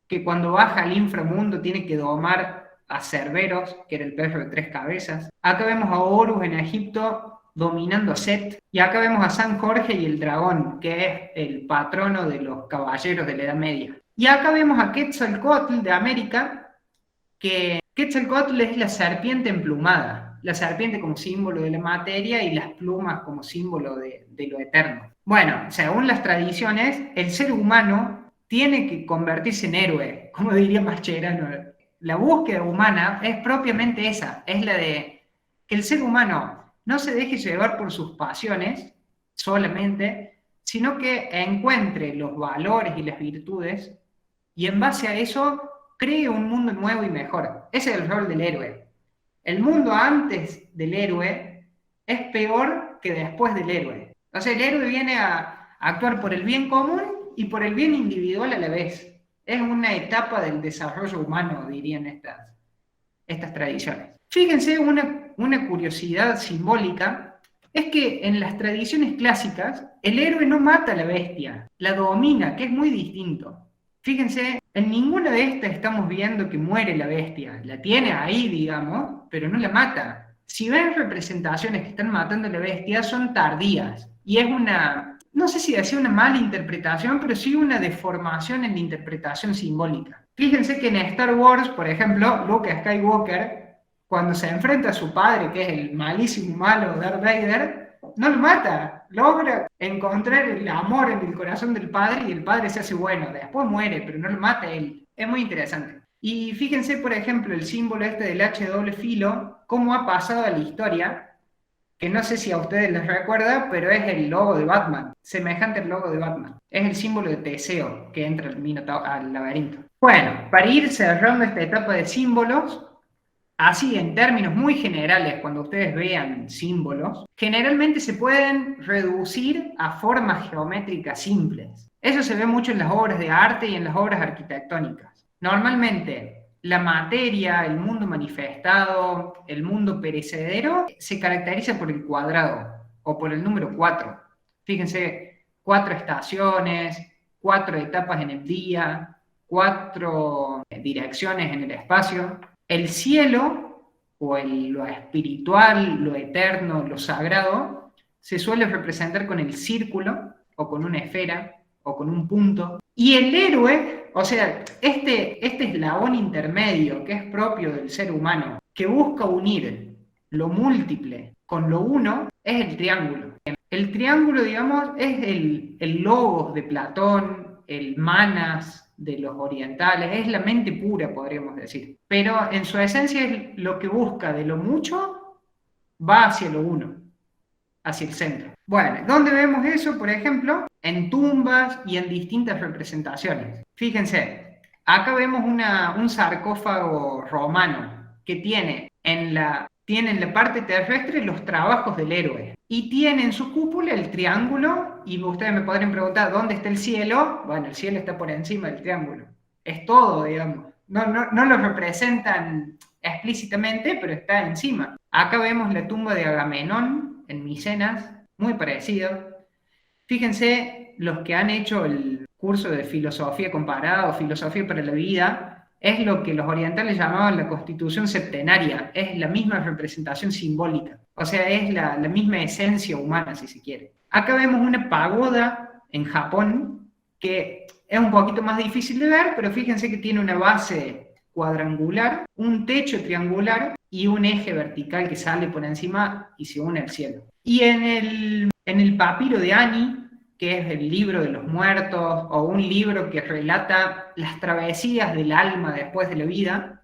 que cuando baja al inframundo tiene que domar a Cerberos, que era el perro de 3 cabezas. Acá vemos a Horus en Egipto dominando a Set. Y acá vemos a San Jorge y el dragón, que es el patrono de los caballeros de la Edad Media. Y acá vemos a Quetzalcóatl de América, que Quetzalcóatl es la serpiente emplumada, la serpiente como símbolo de la materia y las plumas como símbolo de lo eterno. Bueno, según las tradiciones, el ser humano tiene que convertirse en héroe, como diría Mascherano. La búsqueda humana es propiamente esa, es la de que el ser humano no se deje llevar por sus pasiones solamente, sino que encuentre los valores y las virtudes y en base a eso cree un mundo nuevo y mejor. Ese es el rol del héroe. El mundo antes del héroe es peor que después del héroe. O sea, el héroe viene a actuar por el bien común y por el bien individual a la vez. Es una etapa del desarrollo humano, dirían estas tradiciones. Fíjense, una curiosidad simbólica es que en las tradiciones clásicas el héroe no mata a la bestia, la domina, que es muy distinto. Fíjense, en ninguna de estas estamos viendo que muere la bestia, la tiene ahí, digamos, pero no la mata. Si ven representaciones que están matando a la bestia, son tardías, y es una, no sé si decir una mala interpretación, pero sí una deformación en la interpretación simbólica. Fíjense que en Star Wars, por ejemplo, Luke Skywalker, cuando se enfrenta a su padre, que es el malísimo malo Darth Vader, no lo mata, logra encontrar el amor en el corazón del padre y el padre se hace bueno, después muere, pero no lo mata él. Es muy interesante. Y fíjense, por ejemplo, el símbolo este del H de doble filo, cómo ha pasado a la historia, que no sé si a ustedes les recuerda, pero es el logo de Batman, semejante al logo de Batman. Es el símbolo de Teseo que entra al laberinto. Bueno, para ir cerrando esta etapa de símbolos, así en términos muy generales, cuando ustedes vean símbolos, generalmente se pueden reducir a formas geométricas simples. Eso se ve mucho en las obras de arte y en las obras arquitectónicas. Normalmente, la materia, el mundo manifestado, el mundo perecedero, se caracteriza por el cuadrado o por el número 4. Fíjense, 4 estaciones, 4 etapas en el día, 4 direcciones en el espacio. El cielo, o lo espiritual, lo eterno, lo sagrado, se suele representar con el círculo, o con una esfera, o con un punto. Y el héroe, o sea, este eslabón intermedio que es propio del ser humano, que busca unir lo múltiple con lo uno, es el triángulo. El triángulo, digamos, es el logos de Platón, el manas de los orientales, es la mente pura, podríamos decir. Pero en su esencia es lo que busca de lo mucho, va hacia lo uno, hacia el centro. Bueno, ¿dónde vemos eso? Por ejemplo, en tumbas y en distintas representaciones. Fíjense, acá vemos un sarcófago romano que tiene en la parte terrestre los trabajos del héroe y tiene en su cúpula el triángulo, y ustedes me podrían preguntar, ¿dónde está el cielo? Bueno, el cielo está por encima del triángulo. Es todo, digamos. No lo representan explícitamente, pero está encima. Acá vemos la tumba de Agamenón en Micenas, muy parecido. Fíjense, los que han hecho el curso de filosofía comparada o filosofía para la vida, es lo que los orientales llamaban la constitución septenaria, es la misma representación simbólica, o sea, es la misma esencia humana, si se quiere. Acá vemos una pagoda en Japón, que es un poquito más difícil de ver, pero fíjense que tiene una base cuadrangular, un techo triangular y un eje vertical que sale por encima y se une al cielo. Y en el papiro de Ani, que es el libro de los muertos, o un libro que relata las travesías del alma después de la vida,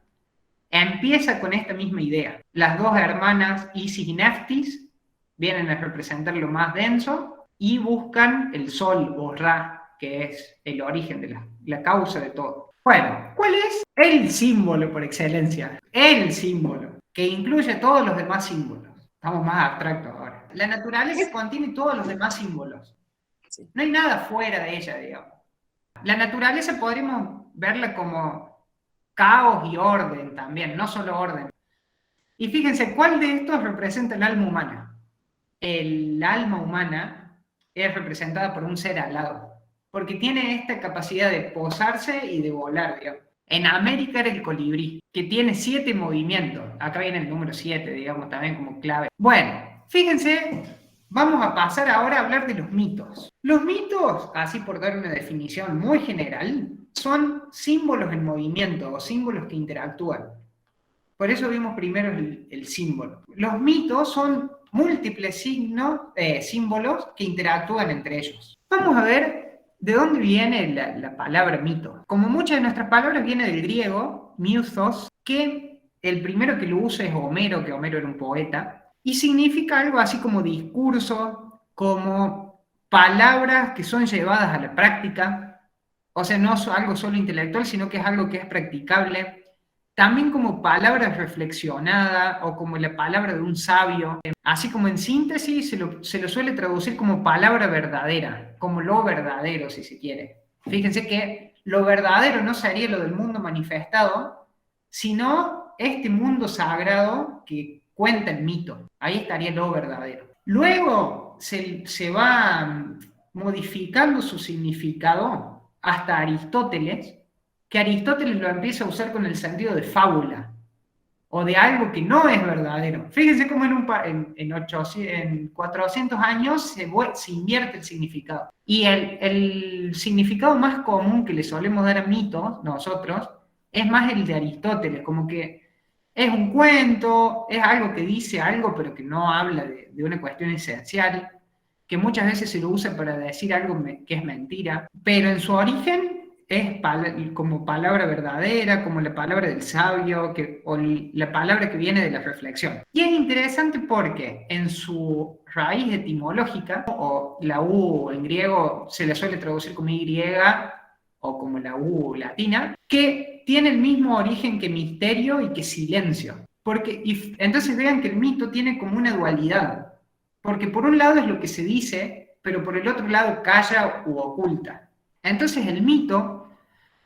empieza con esta misma idea. Las dos hermanas Isis y Neftis vienen a representar lo más denso y buscan el sol o Ra, que es el origen de la causa de todo. Bueno, ¿cuál es el símbolo por excelencia? El símbolo, que incluye todos los demás símbolos. Estamos más abstractos ahora. La naturaleza contiene todos los demás símbolos. No hay nada fuera de ella, digamos. La naturaleza podríamos verla como caos y orden también, no solo orden. Y fíjense, ¿cuál de estos representa el alma humana? El alma humana es representada por un ser alado, porque tiene esta capacidad de posarse y de volar, digamos. En América era el colibrí, que tiene 7 movimientos. Acá viene el número 7, digamos, también como clave. Bueno, fíjense, vamos a pasar ahora a hablar de los mitos. Los mitos, así por dar una definición muy general, son símbolos en movimiento o símbolos que interactúan. Por eso vimos primero el símbolo. Los mitos son múltiples símbolos que interactúan entre ellos. Vamos a ver de dónde viene la palabra mito. Como muchas de nuestras palabras viene del griego, mythos, que el primero que lo usa es Homero, que Homero era un poeta, y significa algo así como discurso, como palabras que son llevadas a la práctica, o sea, no es algo solo intelectual, sino que es algo que es practicable. También como palabra reflexionada o como la palabra de un sabio. Así como en síntesis se lo suele traducir como palabra verdadera, como lo verdadero si se quiere. Fíjense que lo verdadero no sería lo del mundo manifestado, sino este mundo sagrado que cuenta el mito. Ahí estaría lo verdadero. Luego se va modificando su significado hasta Aristóteles, que Aristóteles lo empieza a usar con el sentido de fábula, o de algo que no es verdadero. Fíjense cómo en 400 años se invierte el significado. Y el significado más común que le solemos dar a mitos, nosotros, es más el de Aristóteles, como que es un cuento, es algo que dice algo, pero que no habla de una cuestión esencial, que muchas veces se lo usa para decir algo que es mentira, pero en su origen es como palabra verdadera, como la palabra del sabio, o la palabra que viene de la reflexión. Y es interesante porque en su raíz etimológica, o la U en griego se le suele traducir como Y, o como la U latina, que tiene el mismo origen que misterio y que silencio. Entonces vean que el mito tiene como una dualidad, porque por un lado es lo que se dice, pero por el otro lado calla u oculta. Entonces el mito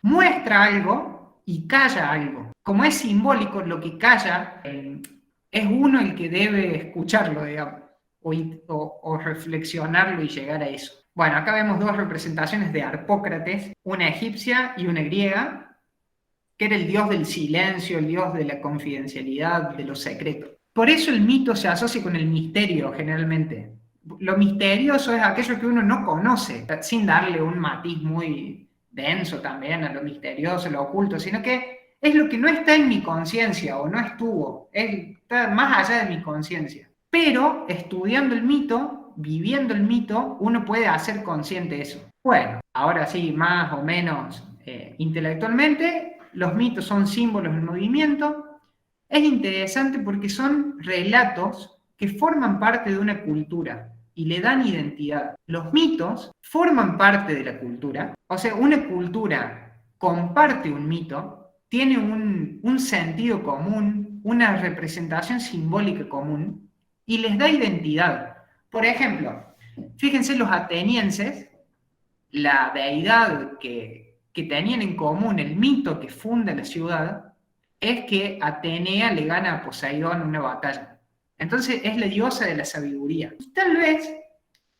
muestra algo y calla algo. Como es simbólico, lo que calla es uno el que debe escucharlo, digamos, o reflexionarlo y llegar a eso. Bueno, acá vemos dos representaciones de Harpócrates, una egipcia y una griega, que era el dios del silencio, el dios de la confidencialidad, de los secretos. Por eso el mito se asocia con el misterio generalmente. Lo misterioso es aquello que uno no conoce, sin darle un matiz muy denso también a lo misterioso, lo oculto, sino que es lo que no está en mi conciencia o no estuvo, está más allá de mi conciencia. Pero estudiando el mito, viviendo el mito, uno puede hacer consciente eso. Bueno, ahora sí, más o menos intelectualmente, los mitos son símbolos del movimiento. Es interesante porque son relatos que forman parte de una cultura y le dan identidad. Los mitos forman parte de la cultura, o sea, una cultura comparte un mito, tiene un sentido común, una representación simbólica común y les da identidad. Por ejemplo, fíjense los atenienses, la deidad que tenían en común, el mito que funda la ciudad, es que Atenea le gana a Poseidón una batalla. Entonces es la diosa de la sabiduría. Tal vez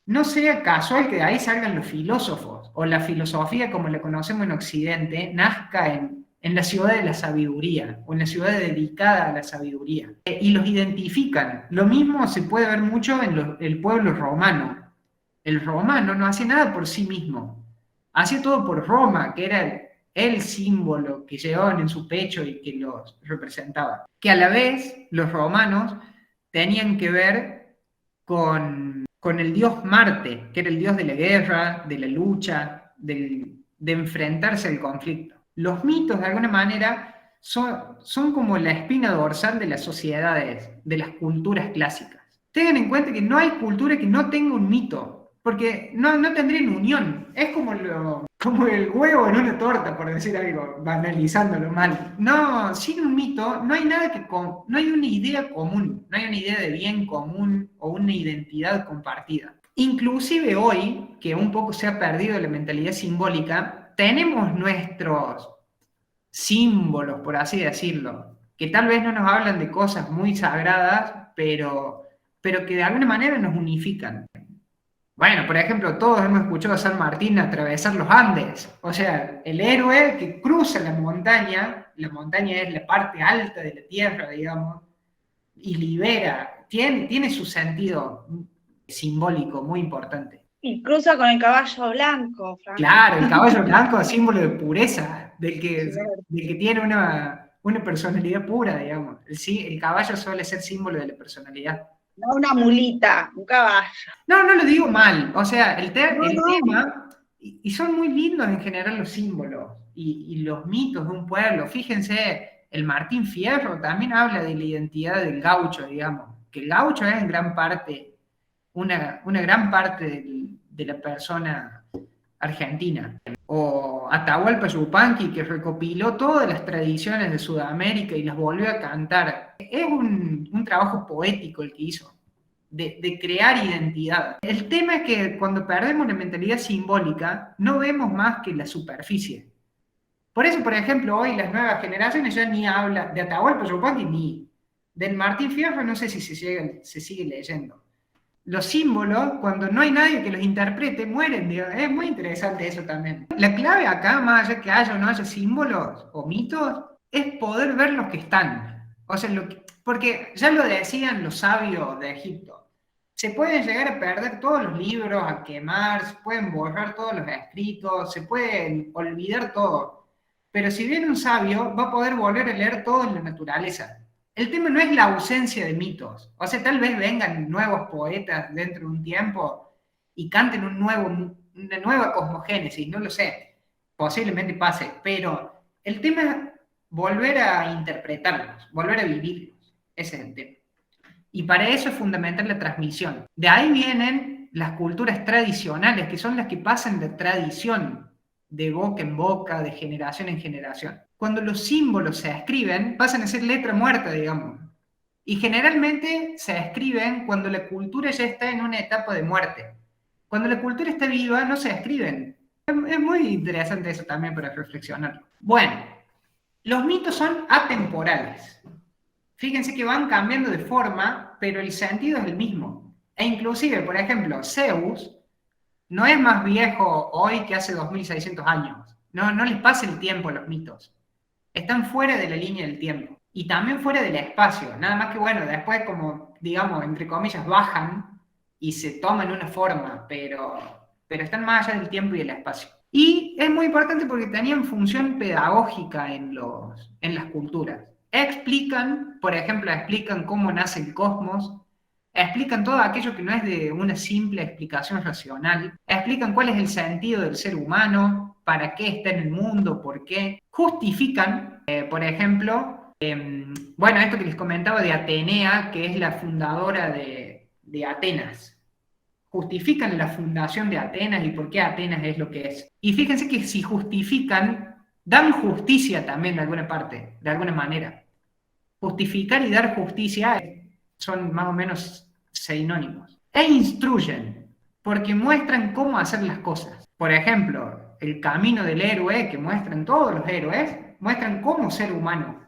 no sea casual que de ahí salgan los filósofos, o la filosofía como la conocemos en Occidente, nazca en la ciudad de la sabiduría, o en la ciudad dedicada a la sabiduría. Y los identifican. Lo mismo se puede ver mucho en el pueblo romano. El romano no hacía nada por sí mismo, hacía todo por Roma, que era el símbolo que llevaban en su pecho y que los representaba. Que a la vez los romanos tenían que ver con el dios Marte, que era el dios de la guerra, de la lucha, de enfrentarse al conflicto. Los mitos, de alguna manera, son como la espina dorsal de las sociedades, de las culturas clásicas. Tengan en cuenta que no hay cultura que no tenga un mito, porque no tendrían unión. Es como el huevo en una torta, por decir algo, banalizándolo mal. No, sin un mito no hay nada no hay una idea común, no hay una idea de bien común o una identidad compartida. Inclusive hoy, que un poco se ha perdido la mentalidad simbólica, tenemos nuestros símbolos, por así decirlo, que tal vez no nos hablan de cosas muy sagradas, pero que de alguna manera nos unifican. Bueno, por ejemplo, todos hemos escuchado a San Martín atravesar los Andes. O sea, el héroe que cruza la montaña es la parte alta de la tierra, digamos, y libera. Tiene su sentido simbólico muy importante. Y cruza con el caballo blanco, Franco. Claro, el caballo blanco es símbolo de pureza, del que tiene una personalidad pura, digamos. El caballo suele ser símbolo de la personalidad. No una mulita, un caballo. No lo digo mal. O sea, el tema, y son muy lindos en general los símbolos y los mitos de un pueblo. Fíjense, el Martín Fierro también habla de la identidad del gaucho, digamos, que el gaucho es en gran parte, una gran parte de la persona argentina. O Atahualpa Yupanqui, que recopiló todas las tradiciones de Sudamérica y las volvió a cantar. Es un trabajo poético el que hizo, de crear identidad. El tema es que cuando perdemos la mentalidad simbólica, no vemos más que la superficie. Por eso, por ejemplo, hoy las nuevas generaciones ya ni hablan de Atahualpa Yupanqui ni del Martín Fierro, no sé si se sigue leyendo. Los símbolos, cuando no hay nadie que los interprete, mueren. Digamos. Es muy interesante eso también. La clave acá, más allá que haya o no haya símbolos o mitos, es poder ver los que están. O sea, porque ya lo decían los sabios de Egipto. Se pueden llegar a perder todos los libros, a quemar, se pueden borrar todos los escritos, se pueden olvidar todo. Pero si viene un sabio, va a poder volver a leer todo en la naturaleza. El tema no es la ausencia de mitos. O sea, tal vez vengan nuevos poetas dentro de un tiempo y canten una nueva cosmogénesis, no lo sé. Posiblemente pase, pero el tema es volver a interpretarlos, volver a vivirlos. Ese es el tema. Y para eso es fundamental la transmisión. De ahí vienen las culturas tradicionales, que son las que pasan de tradición, de boca en boca, de generación en generación. Cuando los símbolos se escriben, pasan a ser letra muerta, digamos. Y generalmente se escriben cuando la cultura ya está en una etapa de muerte. Cuando la cultura está viva, no se escriben. Es muy interesante eso también para reflexionar. Bueno, los mitos son atemporales. Fíjense que van cambiando de forma, pero el sentido es el mismo. E inclusive, por ejemplo, Zeus no es más viejo hoy que hace 2600 años. No les pasa el tiempo a los mitos. Están fuera de la línea del tiempo. Y también fuera del espacio. Nada más que, bueno, después como, digamos, entre comillas, bajan y se toman una forma, pero están más allá del tiempo y del espacio. Y es muy importante porque tenían función pedagógica en las culturas. Por ejemplo, explican cómo nace el cosmos, explican todo aquello que no es de una simple explicación racional, explican cuál es el sentido del ser humano, para qué está en el mundo, por qué, justifican, por ejemplo, bueno, esto que les comentaba de Atenea, que es la fundadora de Atenas. Justifican la fundación de Atenas y por qué Atenas es lo que es. Y fíjense que si justifican, dan justicia también de alguna parte, de alguna manera. Justificar y dar justicia son más o menos sinónimos. E instruyen, porque muestran cómo hacer las cosas. Por ejemplo, el camino del héroe, que muestran todos los héroes, muestran cómo ser humano.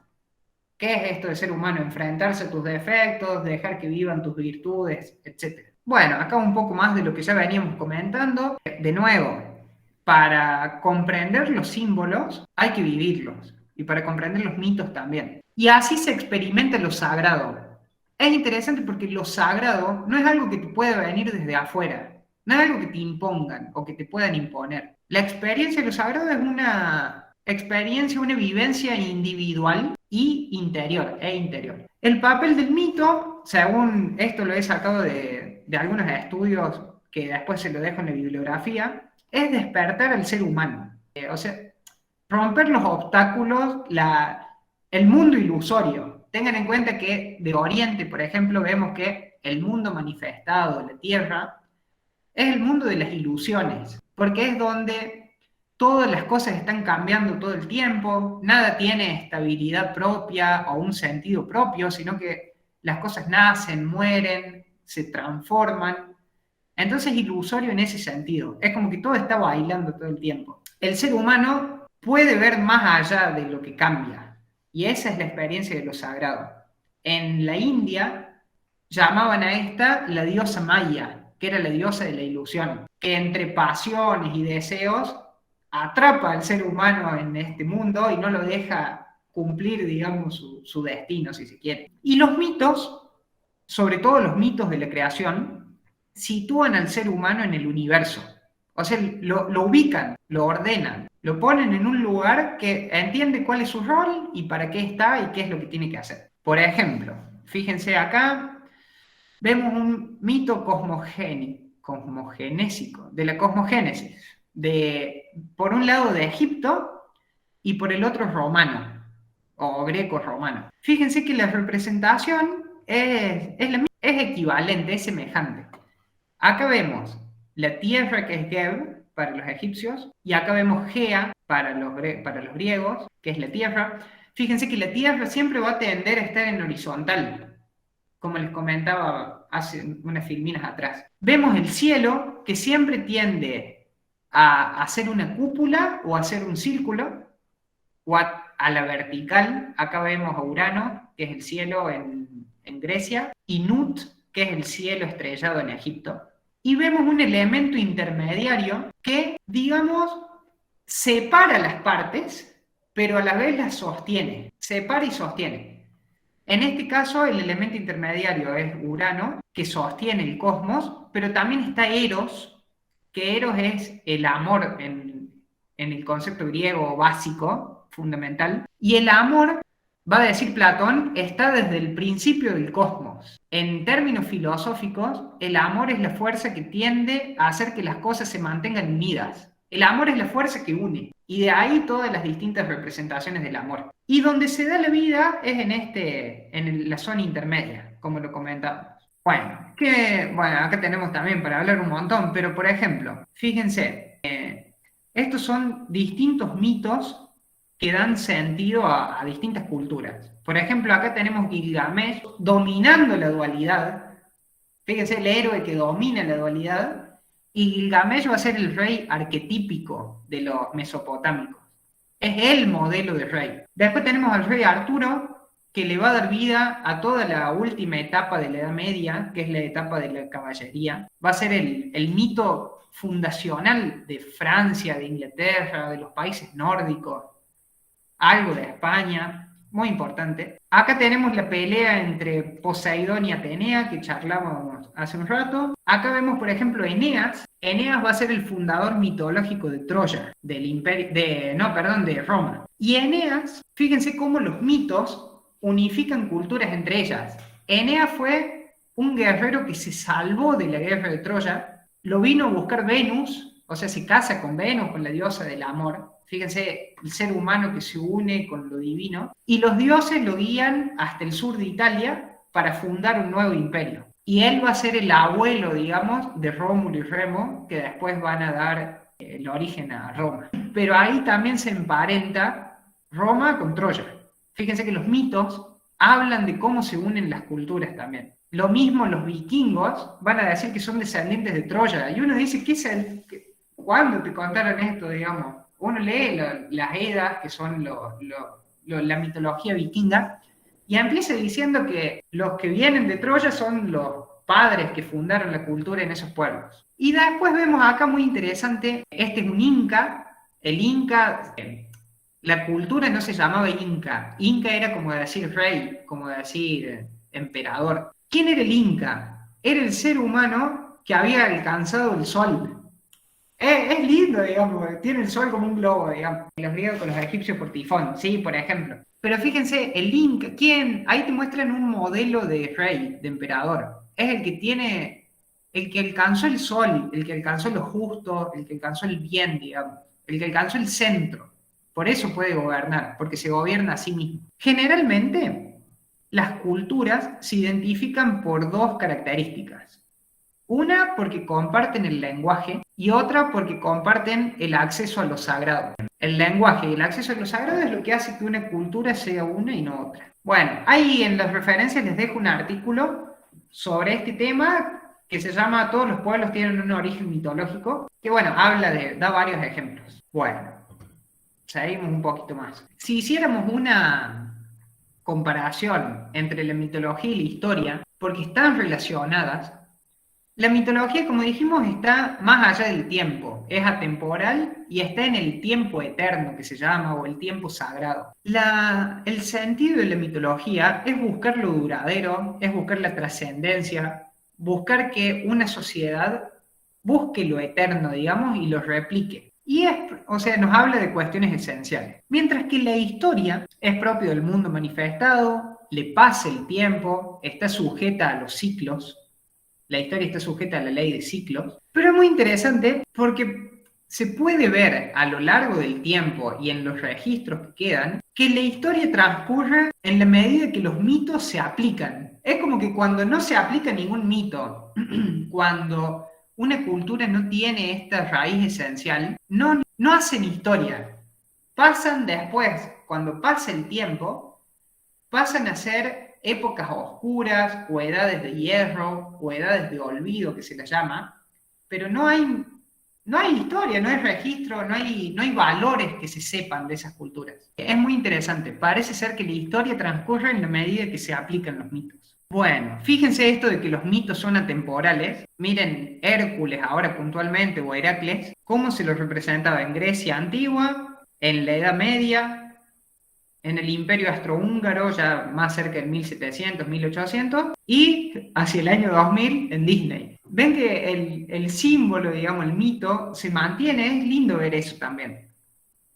¿Qué es esto de ser humano? Enfrentarse a tus defectos, dejar que vivan tus virtudes, etc. Bueno, acá un poco más de lo que ya veníamos comentando. De nuevo, para comprender los símbolos hay que vivirlos. Y para comprender los mitos también. Y así se experimenta lo sagrado. Es interesante porque lo sagrado no es algo que te puede venir desde afuera. No es algo que te impongan o que te puedan imponer. La experiencia de lo sagrado es una experiencia, una vivencia individual y interior, El papel del mito, según esto lo he sacado de algunos estudios que después se lo dejo en la bibliografía, es despertar al ser humano. O sea, romper los obstáculos, el mundo ilusorio. Tengan en cuenta que de Oriente, por ejemplo, vemos que el mundo manifestado, la Tierra, es el mundo de las ilusiones, porque es donde todas las cosas están cambiando todo el tiempo, nada tiene estabilidad propia o un sentido propio, sino que las cosas nacen, mueren, se transforman. Entonces es ilusorio en ese sentido, es como que todo está bailando todo el tiempo. El ser humano puede ver más allá de lo que cambia, y esa es la experiencia de lo sagrado. En la India llamaban a esta la diosa Maya, que era la diosa de la ilusión, que entre pasiones y deseos atrapa al ser humano en este mundo y no lo deja cumplir, digamos, su destino, si se quiere. Y los mitos, sobre todo los mitos de la creación, sitúan al ser humano en el universo. O sea, lo ubican, lo ordenan, lo ponen en un lugar que entiende cuál es su rol y para qué está y qué es lo que tiene que hacer. Por ejemplo, fíjense acá, vemos un mito cosmogenésico, de la cosmogénesis, por un lado de Egipto y por el otro romano, o greco-romano. Fíjense que la representación es equivalente, es semejante. Acá vemos la tierra, que es Geb para los egipcios, y acá vemos Gea para los griegos, que es la tierra. Fíjense que la tierra siempre va a tender a estar en horizontal, como les comentaba hace unas filminas atrás. Vemos el cielo, que siempre tiende a hacer una cúpula o a hacer un círculo, o a la vertical. Acá vemos a Urano, que es el cielo en Grecia, y Nut, que es el cielo estrellado en Egipto. Y vemos un elemento intermediario que, digamos, separa las partes, pero a la vez las sostiene. Separa y sostiene. En este caso, el elemento intermediario es Urano, que sostiene el cosmos, pero también está Eros, que Eros es el amor en el concepto griego básico, fundamental. Y el amor, va a decir Platón, está desde el principio del cosmos. En términos filosóficos, el amor es la fuerza que tiende a hacer que las cosas se mantengan unidas. El amor es la fuerza que une. Y de ahí todas las distintas representaciones del amor. Y donde se da la vida es en la zona intermedia, como lo comentábamos. Bueno, acá tenemos también para hablar un montón, pero por ejemplo, fíjense, estos son distintos mitos que dan sentido a distintas culturas. Por ejemplo, acá tenemos Gilgamesh dominando la dualidad. Fíjense, el héroe que domina la dualidad. Y Gilgamesh va a ser el rey arquetípico de los mesopotámicos. Es el modelo de rey. Después tenemos al rey Arturo, que le va a dar vida a toda la última etapa de la Edad Media, que es la etapa de la caballería. Va a ser el mito fundacional de Francia, de Inglaterra, de los países nórdicos, algo de España, muy importante. Acá tenemos la pelea entre Poseidón y Atenea, que charlábamos hace un rato. Acá vemos, por ejemplo, Eneas. Eneas va a ser el fundador mitológico de Troya, de Roma. Y Eneas, fíjense cómo los mitos unifican culturas entre ellas. Eneas fue un guerrero que se salvó de la guerra de Troya, lo vino a buscar Venus, o sea, se casa con Venus, con la diosa del amor. Fíjense, el ser humano que se une con lo divino, y los dioses lo guían hasta el sur de Italia para fundar un nuevo imperio. Y él va a ser el abuelo, digamos, de Rómulo y Remo, que después van a dar el origen a Roma. Pero ahí también se emparenta Roma con Troya. Fíjense que los mitos hablan de cómo se unen las culturas también. Lo mismo los vikingos van a decir que son descendientes de Troya. Y uno dice, ¿cuándo te contaron esto, digamos? Uno lee las Edas, que son la mitología vikinga, y empieza diciendo que los que vienen de Troya son los padres que fundaron la cultura en esos pueblos. Y después vemos acá muy interesante, este es un inca, el inca, la cultura no se llamaba inca, inca era como decir rey, como decir emperador. ¿Quién era el inca? Era el ser humano que había alcanzado el sol. Es lindo, digamos, tiene el sol como un globo, digamos. Los griegos con los egipcios por tifón, sí, por ejemplo. Pero fíjense, el Inca, ¿quién? Ahí te muestran un modelo de rey, de emperador. Es el que alcanzó el sol, el que alcanzó lo justo, el que alcanzó el bien, digamos. El que alcanzó el centro. Por eso puede gobernar, porque se gobierna a sí mismo. Generalmente, las culturas se identifican por dos características. Una porque comparten el lenguaje y otra porque comparten el acceso a lo sagrado. El lenguaje y el acceso a lo sagrado es lo que hace que una cultura sea una y no otra. Bueno, ahí en las referencias les dejo un artículo sobre este tema que se llama Todos los pueblos tienen un origen mitológico, que bueno, da varios ejemplos. Bueno, seguimos un poquito más. Si hiciéramos una comparación entre la mitología y la historia, porque están relacionadas, la mitología, como dijimos, está más allá del tiempo, es atemporal y está en el tiempo eterno que se llama, o el tiempo sagrado. El sentido de la mitología es buscar lo duradero, es buscar la trascendencia, buscar que una sociedad busque lo eterno, digamos, y lo replique. O sea, nos habla de cuestiones esenciales. Mientras que la historia es propio del mundo manifestado, le pasa el tiempo, está sujeta a los ciclos. La historia está sujeta a la ley de ciclos, pero es muy interesante porque se puede ver a lo largo del tiempo y en los registros que quedan que la historia transcurre en la medida que los mitos se aplican. Es como que cuando no se aplica ningún mito, cuando una cultura no tiene esta raíz esencial, no hacen historia. Pasan después, cuando pasa el tiempo, pasan a ser épocas oscuras, o edades de hierro, o edades de olvido, que se las llama, pero no hay historia, no hay registro, no hay valores que se sepan de esas culturas. Es muy interesante, parece ser que la historia transcurre en la medida que se aplican los mitos. Bueno, fíjense esto de que los mitos son atemporales. Miren Hércules ahora puntualmente, o Heracles, cómo se lo representaba en Grecia antigua, en la Edad Media, en el Imperio Austrohúngaro, ya más cerca del 1700, 1800, y hacia el año 2000 en Disney. Ven que el símbolo, digamos, el mito, se mantiene, es lindo ver eso también.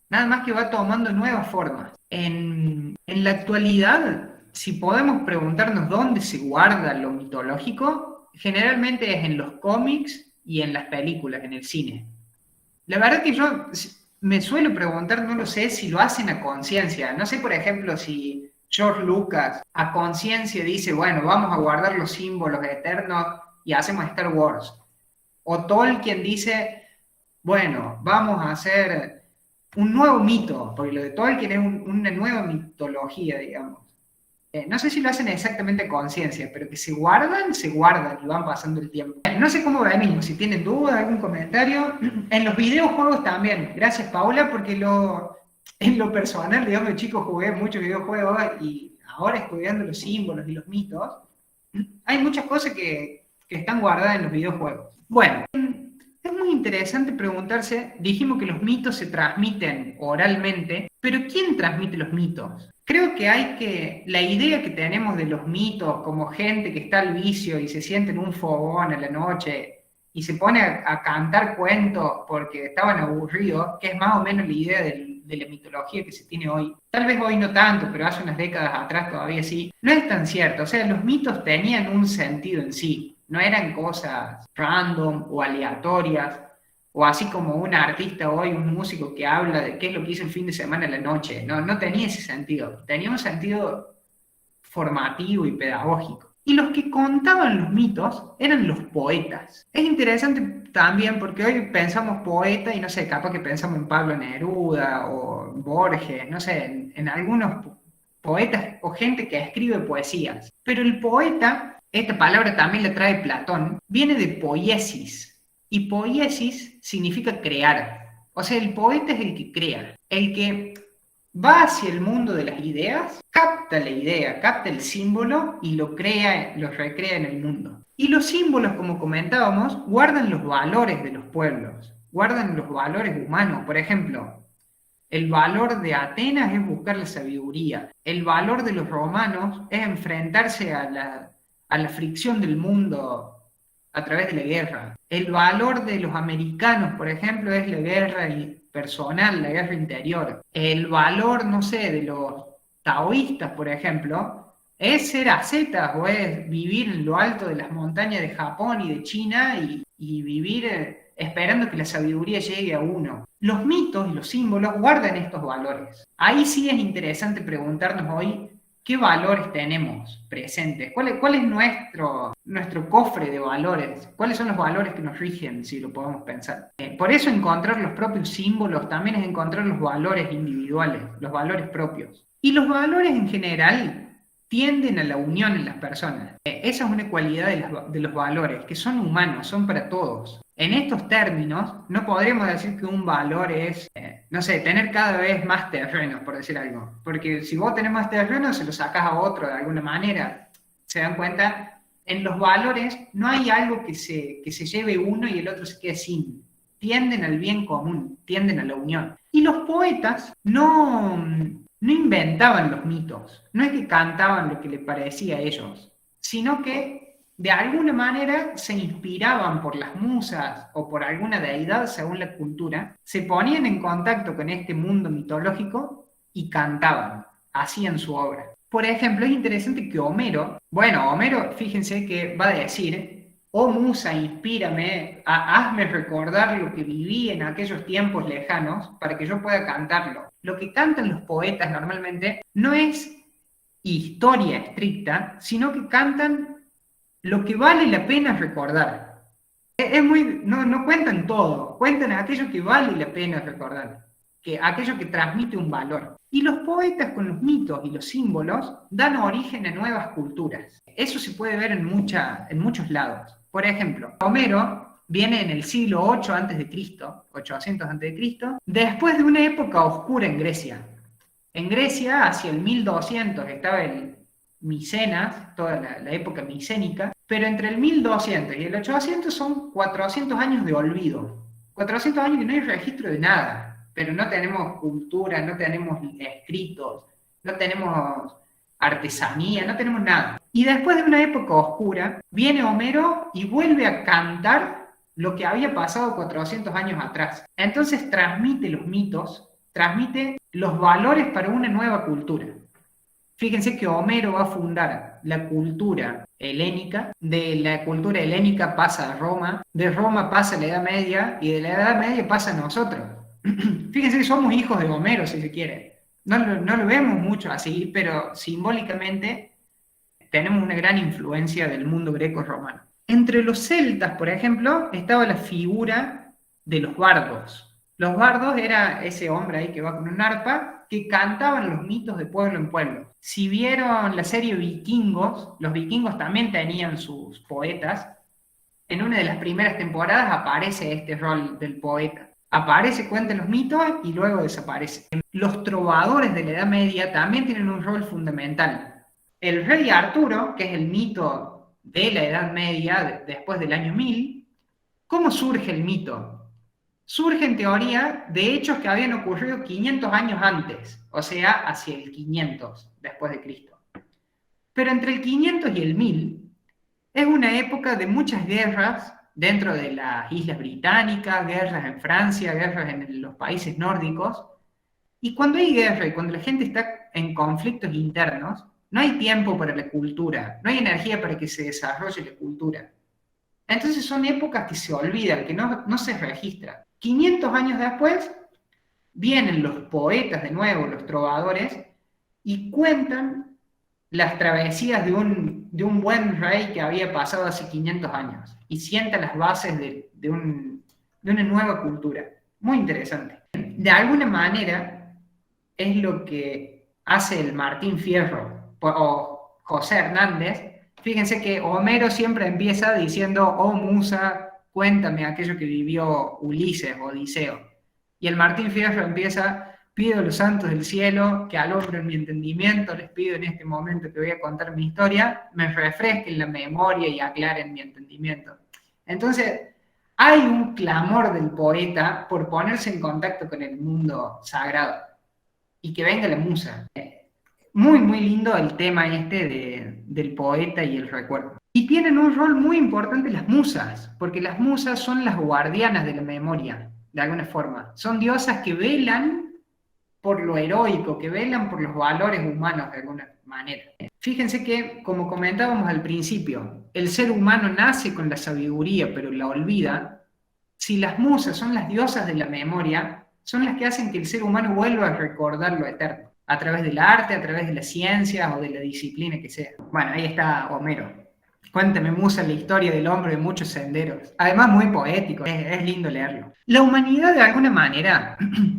Nada más que va tomando nuevas formas. En la actualidad, si podemos preguntarnos dónde se guarda lo mitológico, generalmente es en los cómics y en las películas, en el cine. La verdad que yo me suelo preguntar, no lo sé, si lo hacen a conciencia. No sé, por ejemplo, si George Lucas a conciencia dice, bueno, vamos a guardar los símbolos eternos y hacemos Star Wars. O Tolkien dice, bueno, vamos a hacer un nuevo mito, porque lo de Tolkien es una nueva mitología, digamos. No sé si lo hacen exactamente a conciencia, pero que se guardan y van pasando el tiempo. No sé cómo venimos, si tienen dudas, algún comentario. En los videojuegos también, gracias Paula, porque en lo personal, digamos, de chico jugué muchos videojuegos y ahora estudiando los símbolos y los mitos, hay muchas cosas que están guardadas en los videojuegos. Bueno, es muy interesante preguntarse, dijimos que los mitos se transmiten oralmente, pero ¿quién transmite los mitos? Creo que la idea que tenemos de los mitos como gente que está al vicio y se siente en un fogón a la noche y se pone a cantar cuentos porque estaban aburridos, que es más o menos la idea del de la mitología que se tiene hoy, tal vez hoy no tanto, pero hace unas décadas atrás todavía sí, no es tan cierto. O sea, los mitos tenían un sentido en sí, no eran cosas random o aleatorias, o así como un artista hoy, un músico que habla de qué es lo que hizo el fin de semana a la noche. No, no tenía ese sentido. Tenía un sentido formativo y pedagógico. Y los que contaban los mitos eran los poetas. Es interesante también porque hoy pensamos poeta y no sé, capaz que pensamos en Pablo Neruda o Borges, no sé, en algunos poetas o gente que escribe poesías. Pero el poeta, esta palabra también la trae Platón, viene de poiesis. Y poiesis significa crear. O sea, el poeta es el que crea, el que va hacia el mundo de las ideas, capta la idea, capta el símbolo y lo crea, lo recrea en el mundo. Y los símbolos, como comentábamos, guardan los valores de los pueblos, guardan los valores humanos. Por ejemplo, el valor de Atenas es buscar la sabiduría. El valor de los romanos es enfrentarse a la fricción del mundo a través de la guerra. El valor de los americanos, por ejemplo, es la guerra personal, la guerra interior. El valor, no sé, de los taoístas, por ejemplo, es ser ascetas o es vivir en lo alto de las montañas de Japón y de China y vivir esperando que la sabiduría llegue a uno. Los mitos y los símbolos guardan estos valores. Ahí sí es interesante preguntarnos hoy qué valores tenemos presentes, cuál es nuestro cofre de valores, cuáles son los valores que nos rigen, si lo podemos pensar. Por eso encontrar los propios símbolos también es encontrar los valores individuales, los valores propios. Y los valores en general tienden a la unión en las personas. Esa es una cualidad de los valores, que son humanos, son para todos. En estos términos, no podremos decir que un valor es, no sé, tener cada vez más terrenos, por decir algo. Porque si vos tenés más terrenos, se lo sacás a otro de alguna manera. ¿Se dan cuenta? En los valores no hay algo que se lleve uno y el otro se quede sin. Tienden al bien común, tienden a la unión. Y los poetas no inventaban los mitos, no es que cantaban lo que les parecía a ellos, sino que de alguna manera se inspiraban por las musas o por alguna deidad según la cultura, se ponían en contacto con este mundo mitológico y cantaban, hacían su obra. Por ejemplo, es interesante que Homero, fíjense que va a decir: oh musa, inspírame, hazme recordar lo que viví en aquellos tiempos lejanos para que yo pueda cantarlo. Lo que cantan los poetas normalmente no es historia estricta, sino que cantan lo que vale la pena recordar. No cuentan todo, cuentan aquello que vale la pena recordar, aquello que transmite un valor. Y los poetas con los mitos y los símbolos dan origen a nuevas culturas. Eso se puede ver en muchos lados. Por ejemplo, Homero viene en el siglo 8 a.C., 800 a.C., después de una época oscura en Grecia. En Grecia, hacia el 1200, estaba el Micenas, toda la época micénica, pero entre el 1200 y el 800 son 400 años de olvido. 400 años que no hay registro de nada. Pero no tenemos cultura, no tenemos escritos, no tenemos artesanía, no tenemos nada. Y después de una época oscura, viene Homero y vuelve a cantar lo que había pasado 400 años atrás. Entonces transmite los mitos, transmite los valores para una nueva cultura. Fíjense que Homero va a fundar la cultura helénica, de la cultura helénica pasa a Roma, de Roma pasa a la Edad Media y de la Edad Media pasa a nosotros. Fíjense que somos hijos de Homero, si se quiere. No lo vemos mucho así, pero simbólicamente tenemos una gran influencia del mundo greco-romano. Entre los celtas, por ejemplo, estaba la figura de los bardos. Los bardos era ese hombre ahí que va con un arpa, que cantaban los mitos de pueblo en pueblo. Si vieron la serie Vikingos, los vikingos también tenían sus poetas. En una de las primeras temporadas aparece este rol del poeta. Aparece, cuenta los mitos y luego desaparece. Los trovadores de la Edad Media también tienen un rol fundamental. El rey Arturo, que es el mito de la Edad Media, después del año 1000, ¿cómo surge el mito? Surge en teoría de hechos que habían ocurrido 500 años antes, o sea, hacia el 500 después de Cristo. Pero entre el 500 y el 1000 es una época de muchas guerras dentro de las Islas Británicas, guerras en Francia, guerras en los países nórdicos, Y cuando hay guerra y cuando la gente está en conflictos internos, no hay tiempo para la cultura, no hay energía para que se desarrolle la cultura. Entonces son épocas que se olvidan, que no se registran. 500 años después, vienen los poetas de nuevo, los trovadores, y cuentan las travesías de un buen rey que había pasado hace 500 años, y sientan las bases de una nueva cultura. Muy interesante. De alguna manera, es lo que hace el Martín Fierro o José Hernández. Fíjense que Homero siempre empieza diciendo, oh musa, cuéntame aquello que vivió Ulises o Odiseo. Y el Martín Fierro empieza, pido a los santos del cielo que alumbren mi entendimiento, les pido en este momento que voy a contar mi historia, me refresquen la memoria y aclaren mi entendimiento. Entonces, hay un clamor del poeta por ponerse en contacto con el mundo sagrado y que venga la musa. Muy, muy lindo el tema del poeta y el recuerdo. Y tienen un rol muy importante las musas, porque las musas son las guardianas de la memoria, de alguna forma. Son diosas que velan por lo heroico, que velan por los valores humanos de alguna manera. Fíjense que, como comentábamos al principio, el ser humano nace con la sabiduría, pero la olvida. Si las musas son las diosas de la memoria, son las que hacen que el ser humano vuelva a recordar lo eterno, a través del arte, a través de la ciencia o de la disciplina que sea. Bueno, ahí está Homero. Cuéntame, musa, la historia del hombre de muchos senderos. Además, muy poético, es lindo leerlo. La humanidad, de alguna manera,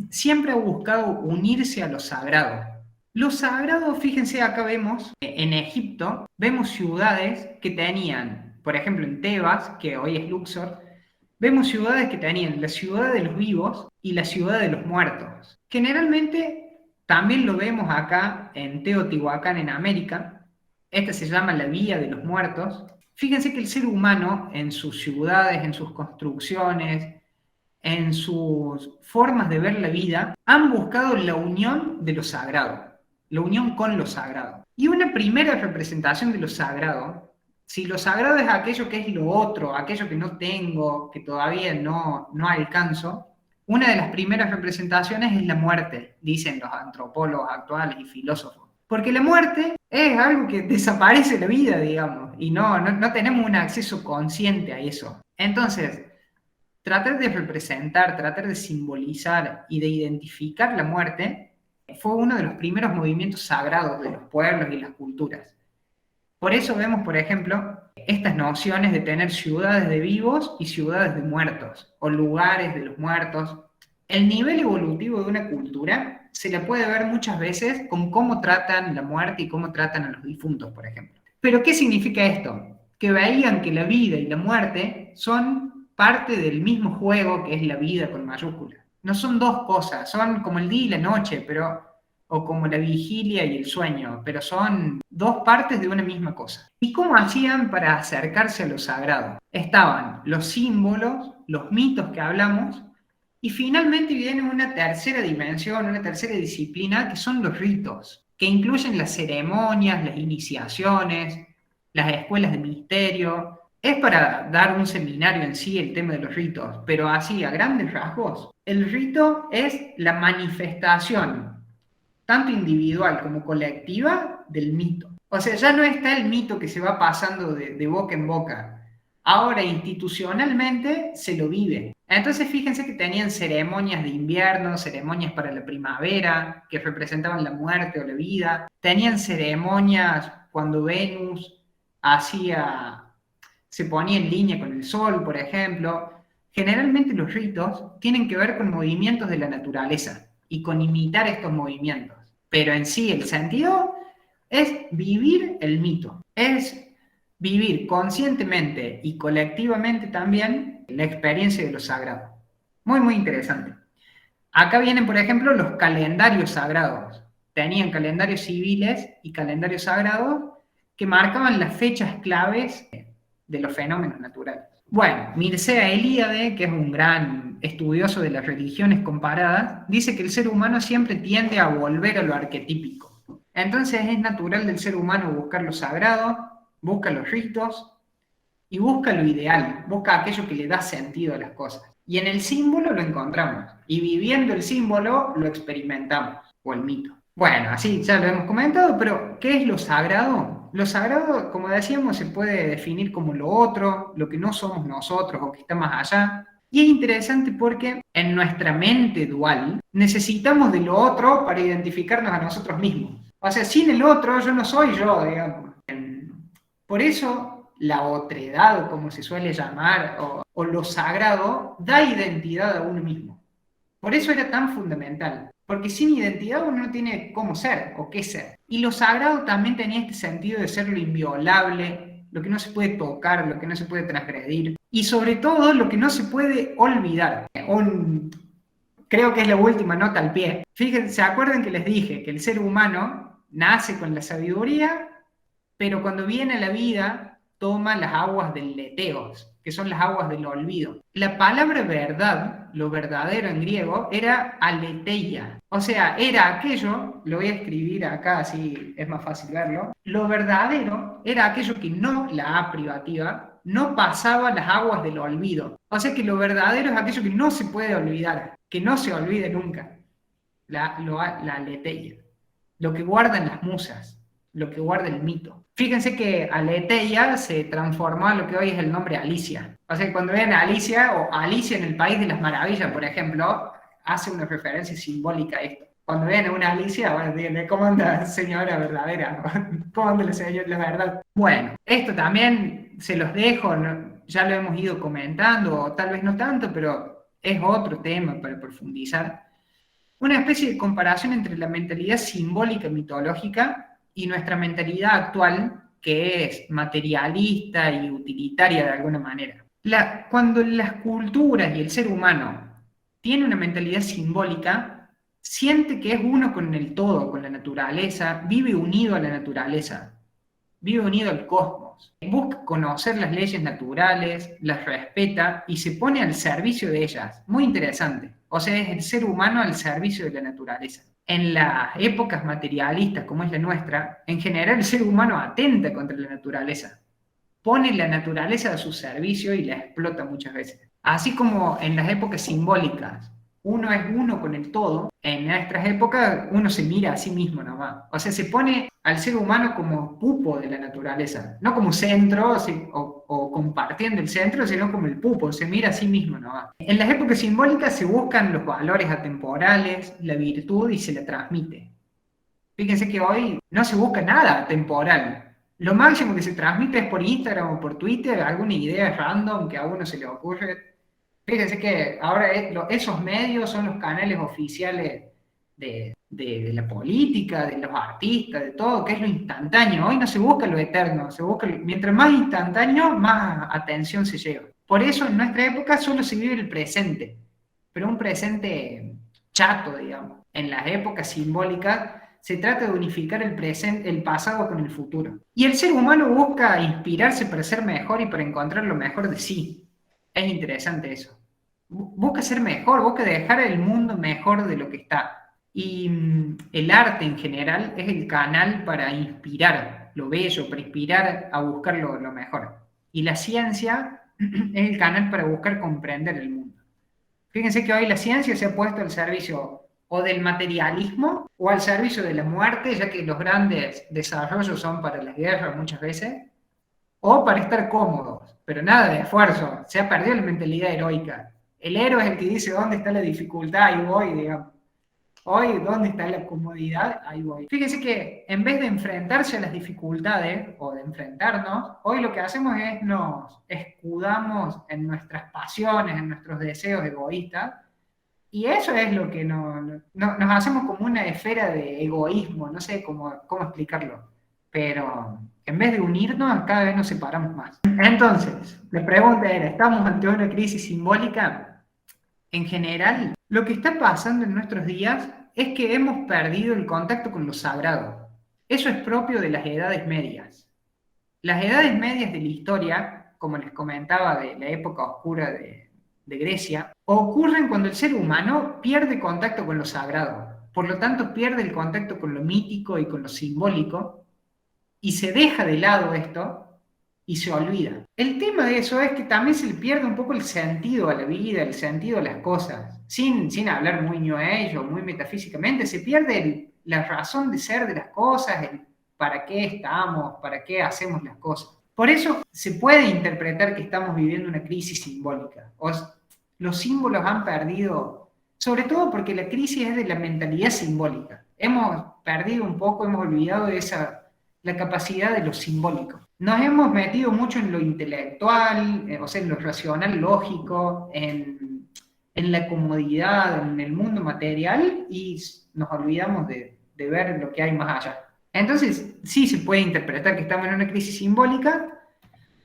siempre ha buscado unirse a lo sagrado. Lo sagrado, fíjense, acá vemos, en Egipto, vemos ciudades que tenían, por ejemplo, en Tebas, que hoy es Luxor, vemos ciudades que tenían la ciudad de los vivos y la ciudad de los muertos. Generalmente, también lo vemos acá en Teotihuacán, en América. Esta se llama la Vía de los Muertos. Fíjense que el ser humano, en sus ciudades, en sus construcciones, en sus formas de ver la vida, han buscado la unión de lo sagrado, la unión con lo sagrado. Y una primera representación de lo sagrado, si lo sagrado es aquello que es lo otro, aquello que no tengo, que todavía no alcanzo, una de las primeras representaciones es la muerte, dicen los antropólogos actuales y filósofos. Porque la muerte es algo que desaparece de la vida, digamos, y no tenemos un acceso consciente a eso. Entonces, tratar de representar, tratar de simbolizar y de identificar la muerte fue uno de los primeros movimientos sagrados de los pueblos y las culturas. Por eso vemos, por ejemplo, estas nociones de tener ciudades de vivos y ciudades de muertos, o lugares de los muertos. El nivel evolutivo de una cultura se le puede ver muchas veces con cómo tratan la muerte y cómo tratan a los difuntos, por ejemplo. ¿Pero qué significa esto? Que veían que la vida y la muerte son parte del mismo juego que es la vida con mayúsculas. No son dos cosas, son como el día y la noche, o como la vigilia y el sueño, pero son dos partes de una misma cosa. ¿Y cómo hacían para acercarse a lo sagrado? Estaban los símbolos, los mitos que hablamos, y finalmente viene una tercera dimensión, una tercera disciplina, que son los ritos, que incluyen las ceremonias, las iniciaciones, las escuelas de misterio. Es para dar un seminario en sí el tema de los ritos, pero así, a grandes rasgos, el rito es la manifestación tanto individual como colectiva, del mito. O sea, ya no está el mito que se va pasando de boca en boca. Ahora institucionalmente se lo vive. Entonces fíjense que tenían ceremonias de invierno, ceremonias para la primavera, que representaban la muerte o la vida. Tenían ceremonias cuando Venus se ponía en línea con el sol, por ejemplo. Generalmente los ritos tienen que ver con movimientos de la naturaleza y con imitar estos movimientos. Pero en sí el sentido es vivir el mito, es vivir conscientemente y colectivamente también la experiencia de lo sagrado. Muy, muy interesante. Acá vienen, por ejemplo, los calendarios sagrados. Tenían calendarios civiles y calendarios sagrados que marcaban las fechas claves de los fenómenos naturales. Bueno, Mircea Eliade, que es un gran estudioso de las religiones comparadas, dice que el ser humano siempre tiende a volver a lo arquetípico. Entonces es natural del ser humano buscar lo sagrado, busca los ritos y busca lo ideal, busca aquello que le da sentido a las cosas. Y en el símbolo lo encontramos. Y viviendo el símbolo lo experimentamos, o el mito. Bueno, así ya lo hemos comentado, pero ¿qué es lo sagrado? Lo sagrado, como decíamos, se puede definir como lo otro, lo que no somos nosotros o que está más allá. Y es interesante porque en nuestra mente dual necesitamos de lo otro para identificarnos a nosotros mismos. O sea, sin el otro yo no soy yo, digamos. Por eso la otredad, como se suele llamar, o lo sagrado, da identidad a uno mismo. Por eso era tan fundamental, porque sin identidad uno no tiene cómo ser o qué ser. Y lo sagrado también tenía este sentido de ser lo inviolable, lo que no se puede tocar, lo que no se puede transgredir, y sobre todo lo que no se puede olvidar. Creo que es la última nota al pie. Fíjense, ¿se acuerdan que les dije que el ser humano nace con la sabiduría, pero cuando viene a la vida toma las aguas del leteos, que son las aguas del olvido? La palabra verdad, lo verdadero en griego, era aletheia. O sea, era aquello, lo voy a escribir acá así es más fácil verlo, lo verdadero era aquello que no, la A privativa, no pasaba las aguas del olvido. O sea que lo verdadero es aquello que no se puede olvidar, que no se olvide nunca, la aletheia, lo que guardan las musas, lo que guarda el mito. Fíjense que Aletheia se transformó a lo que hoy es el nombre Alicia. O sea, cuando vean a Alicia o Alicia en el País de las Maravillas, por ejemplo, hace una referencia simbólica a esto. Cuando vean a una Alicia, bueno, díganle, ¿cómo anda señora verdadera? ¿Cómo anda la señora la verdad? Bueno, esto también se los dejo, ¿no? Ya lo hemos ido comentando, o tal vez no tanto, pero es otro tema para profundizar. Una especie de comparación entre la mentalidad simbólica mitológica y nuestra mentalidad actual, que es materialista y utilitaria de alguna manera. Cuando las culturas y el ser humano tiene una mentalidad simbólica, siente que es uno con el todo, con la naturaleza, vive unido a la naturaleza, vive unido al cosmos, busca conocer las leyes naturales, las respeta y se pone al servicio de ellas. Muy interesante. O sea, es el ser humano al servicio de la naturaleza. En las épocas materialistas como es la nuestra, en general el ser humano atenta contra la naturaleza, pone la naturaleza a su servicio y la explota muchas veces. Así como en las épocas simbólicas uno es uno con el todo, en nuestras épocas uno se mira a sí mismo nomás. O sea, se pone al ser humano como pupo de la naturaleza, no como centro o compartiendo el centro, sino como el pupo, se mira a sí mismo nomás. En las épocas simbólicas se buscan los valores atemporales, la virtud y se la transmite. Fíjense que hoy no se busca nada temporal. Lo máximo que se transmite es por Instagram o por Twitter, alguna idea random que a uno se le ocurre. Fíjense que ahora esos medios son los canales oficiales de la política, de los artistas, de todo, que es lo instantáneo. Hoy no se busca lo eterno, mientras más instantáneo, más atención se lleva. Por eso en nuestra época solo se vive el presente, pero un presente chato, digamos. En las épocas simbólicas se trata de unificar el presente, el pasado con el futuro. Y el ser humano busca inspirarse para ser mejor y para encontrar lo mejor de sí. Es interesante eso. Busca ser mejor, busca dejar el mundo mejor de lo que está. Y el arte en general es el canal para inspirar lo bello, para inspirar a buscar lo mejor. Y la ciencia es el canal para buscar comprender el mundo. Fíjense que hoy la ciencia se ha puesto al servicio o del materialismo o al servicio de la muerte, ya que los grandes desarrollos son para las guerras muchas veces, o para estar cómodos, pero nada de esfuerzo. Se ha perdido la mentalidad heroica. El héroe es el que dice dónde está la dificultad, ahí voy, digamos. Hoy, ¿dónde está la comodidad? Ahí voy. Fíjense que en vez de enfrentarse a las dificultades o de enfrentarnos, hoy lo que hacemos es nos escudamos en nuestras pasiones, en nuestros deseos egoístas, y eso es lo que nos hacemos como una esfera de egoísmo, no sé cómo explicarlo, pero en vez de unirnos, cada vez nos separamos más. Entonces, la pregunta era, ¿estamos ante una crisis simbólica? En general, lo que está pasando en nuestros días es que hemos perdido el contacto con lo sagrado. Eso es propio de las edades medias. Las edades medias de la historia, como les comentaba de la época oscura de Grecia, ocurren cuando el ser humano pierde contacto con lo sagrado. Por lo tanto, pierde el contacto con lo mítico y con lo simbólico, y se deja de lado esto y se olvida. El tema de eso es que también se le pierde un poco el sentido a la vida, el sentido a las cosas. Sin hablar muy New Age o muy metafísicamente, se pierde la razón de ser de las cosas, el para qué estamos, para qué hacemos las cosas. Por eso se puede interpretar que estamos viviendo una crisis simbólica. Los símbolos han perdido, sobre todo porque la crisis es de la mentalidad simbólica. Hemos perdido un poco, hemos olvidado de la capacidad de lo simbólico. Nos hemos metido mucho en lo intelectual, o sea, en lo racional, lógico, en la comodidad, en el mundo material, y nos olvidamos de ver lo que hay más allá. Entonces, sí se puede interpretar que estamos en una crisis simbólica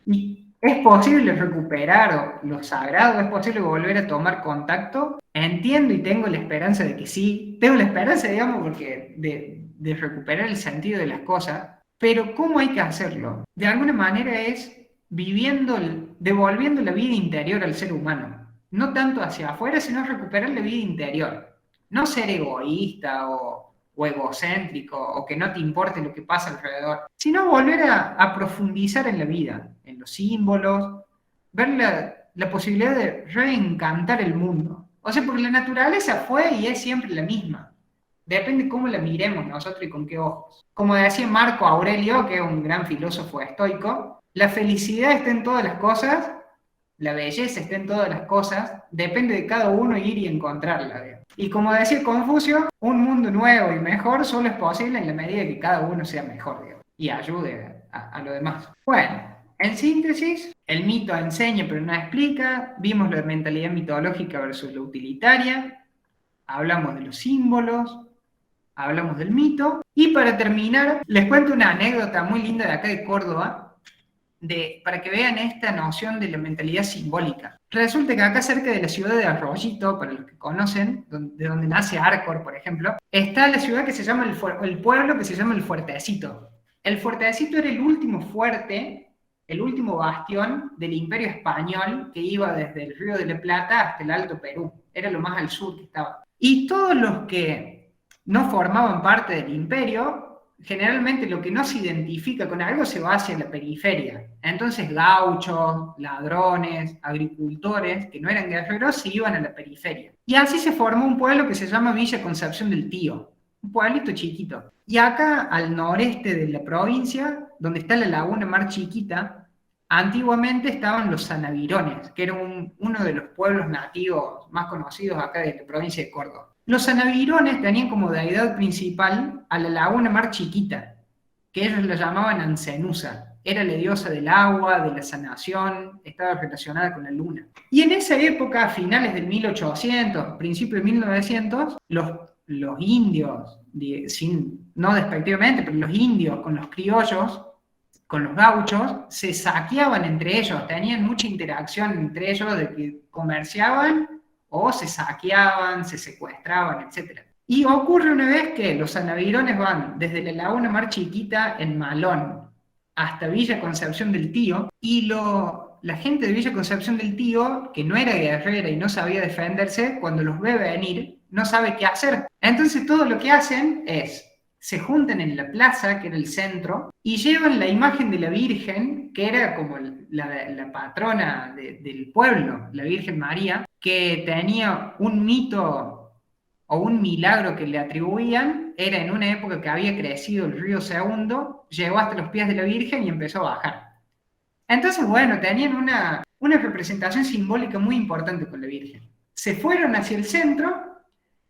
y es posible recuperar lo sagrado, es posible volver a tomar contacto. Entiendo y tengo la esperanza de que sí. Tengo la esperanza, digamos, porque de recuperar el sentido de las cosas. Pero ¿cómo hay que hacerlo? De alguna manera es devolviendo la vida interior al ser humano. No tanto hacia afuera, sino recuperar la vida interior. No ser egoísta o egocéntrico, o que no te importe lo que pasa alrededor, sino volver a profundizar en la vida, en los símbolos, ver la posibilidad de reencantar el mundo. O sea, porque la naturaleza fue y es siempre la misma. Depende cómo la miremos nosotros y con qué ojos. Como decía Marco Aurelio, que es un gran filósofo estoico, la felicidad está en todas las cosas, la belleza está en todas las cosas, depende de cada uno ir y encontrarla. Y como decía Confucio, un mundo nuevo y mejor solo es posible en la medida que cada uno sea mejor, digamos, y ayude a lo demás. Bueno, en síntesis, el mito enseña pero no explica, vimos la mentalidad mitológica versus la utilitaria, hablamos de los símbolos, hablamos del mito, y para terminar, les cuento una anécdota muy linda de acá de Córdoba, para que vean esta noción de la mentalidad simbólica. Resulta que acá cerca de la ciudad de Arroyito, para los que conocen, de donde nace Arcor, por ejemplo, está la ciudad que se llama el pueblo que se llama el Fuertecito. El Fuertecito era el último fuerte, el último bastión del Imperio Español que iba desde el Río de la Plata hasta el Alto Perú. Era lo más al sur que estaba. Y todos los que no formaban parte del imperio, generalmente lo que no se identifica con algo se va hacia la periferia. Entonces gauchos, ladrones, agricultores, que no eran guerreros, se iban a la periferia. Y así se formó un pueblo que se llama Villa Concepción del Tío, un pueblito chiquito. Y acá al noreste de la provincia, donde está la laguna Mar Chiquita, antiguamente estaban los sanavirones, que era uno de los pueblos nativos más conocidos acá de la provincia de Córdoba. Los sanavirones tenían como deidad principal a la laguna Mar Chiquita, que ellos la llamaban Ancenusa. Era la diosa del agua, de la sanación, estaba relacionada con la luna. Y en esa época, a finales del 1800, principios de 1900, los indios, no despectivamente, pero los indios con los criollos, con los gauchos, se saqueaban entre ellos, tenían mucha interacción entre ellos de que comerciaban o se saqueaban, se secuestraban, etc. Y ocurre una vez que los sanavirones van desde la laguna Mar Chiquita en Malón hasta Villa Concepción del Tío, y la gente de Villa Concepción del Tío, que no era guerrera y no sabía defenderse, cuando los ve venir, no sabe qué hacer. Entonces todo lo que hacen es, se juntan en la plaza, que era el centro, y llevan la imagen de la Virgen, que era como la patrona del pueblo, la Virgen María, que tenía un mito o un milagro que le atribuían, era en una época que había crecido el río Segundo, llegó hasta los pies de la Virgen y empezó a bajar. Entonces, bueno, tenían una representación simbólica muy importante con la Virgen. Se fueron hacia el centro,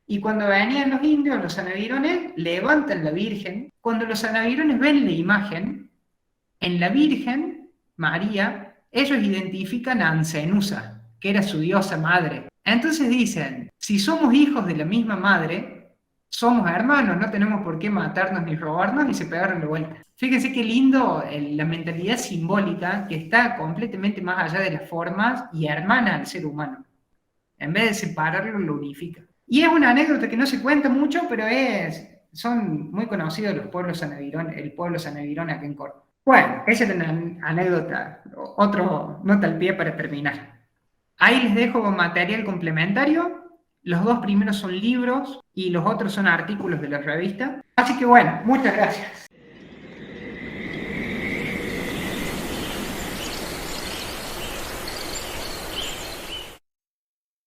y cuando venían los indios, los sanavirones, levantan la Virgen. Cuando los sanavirones ven la imagen, en la Virgen, María, ellos identifican a Ancenusa, que era su diosa madre. Entonces dicen, si somos hijos de la misma madre, somos hermanos, no tenemos por qué matarnos ni robarnos, y se pegaron de vuelta. Fíjense qué lindo la mentalidad simbólica que está completamente más allá de las formas y hermana al ser humano. En vez de separarlo, lo unifica. Y es una anécdota que no se cuenta mucho, pero son muy conocidos los pueblos sanavirones, el pueblo sanavirón acá en Córdoba. Bueno, esa es una anécdota, otro nota al pie para terminar. Ahí les dejo material complementario. Los dos primeros son libros y los otros son artículos de la revista. Así que bueno, muchas gracias.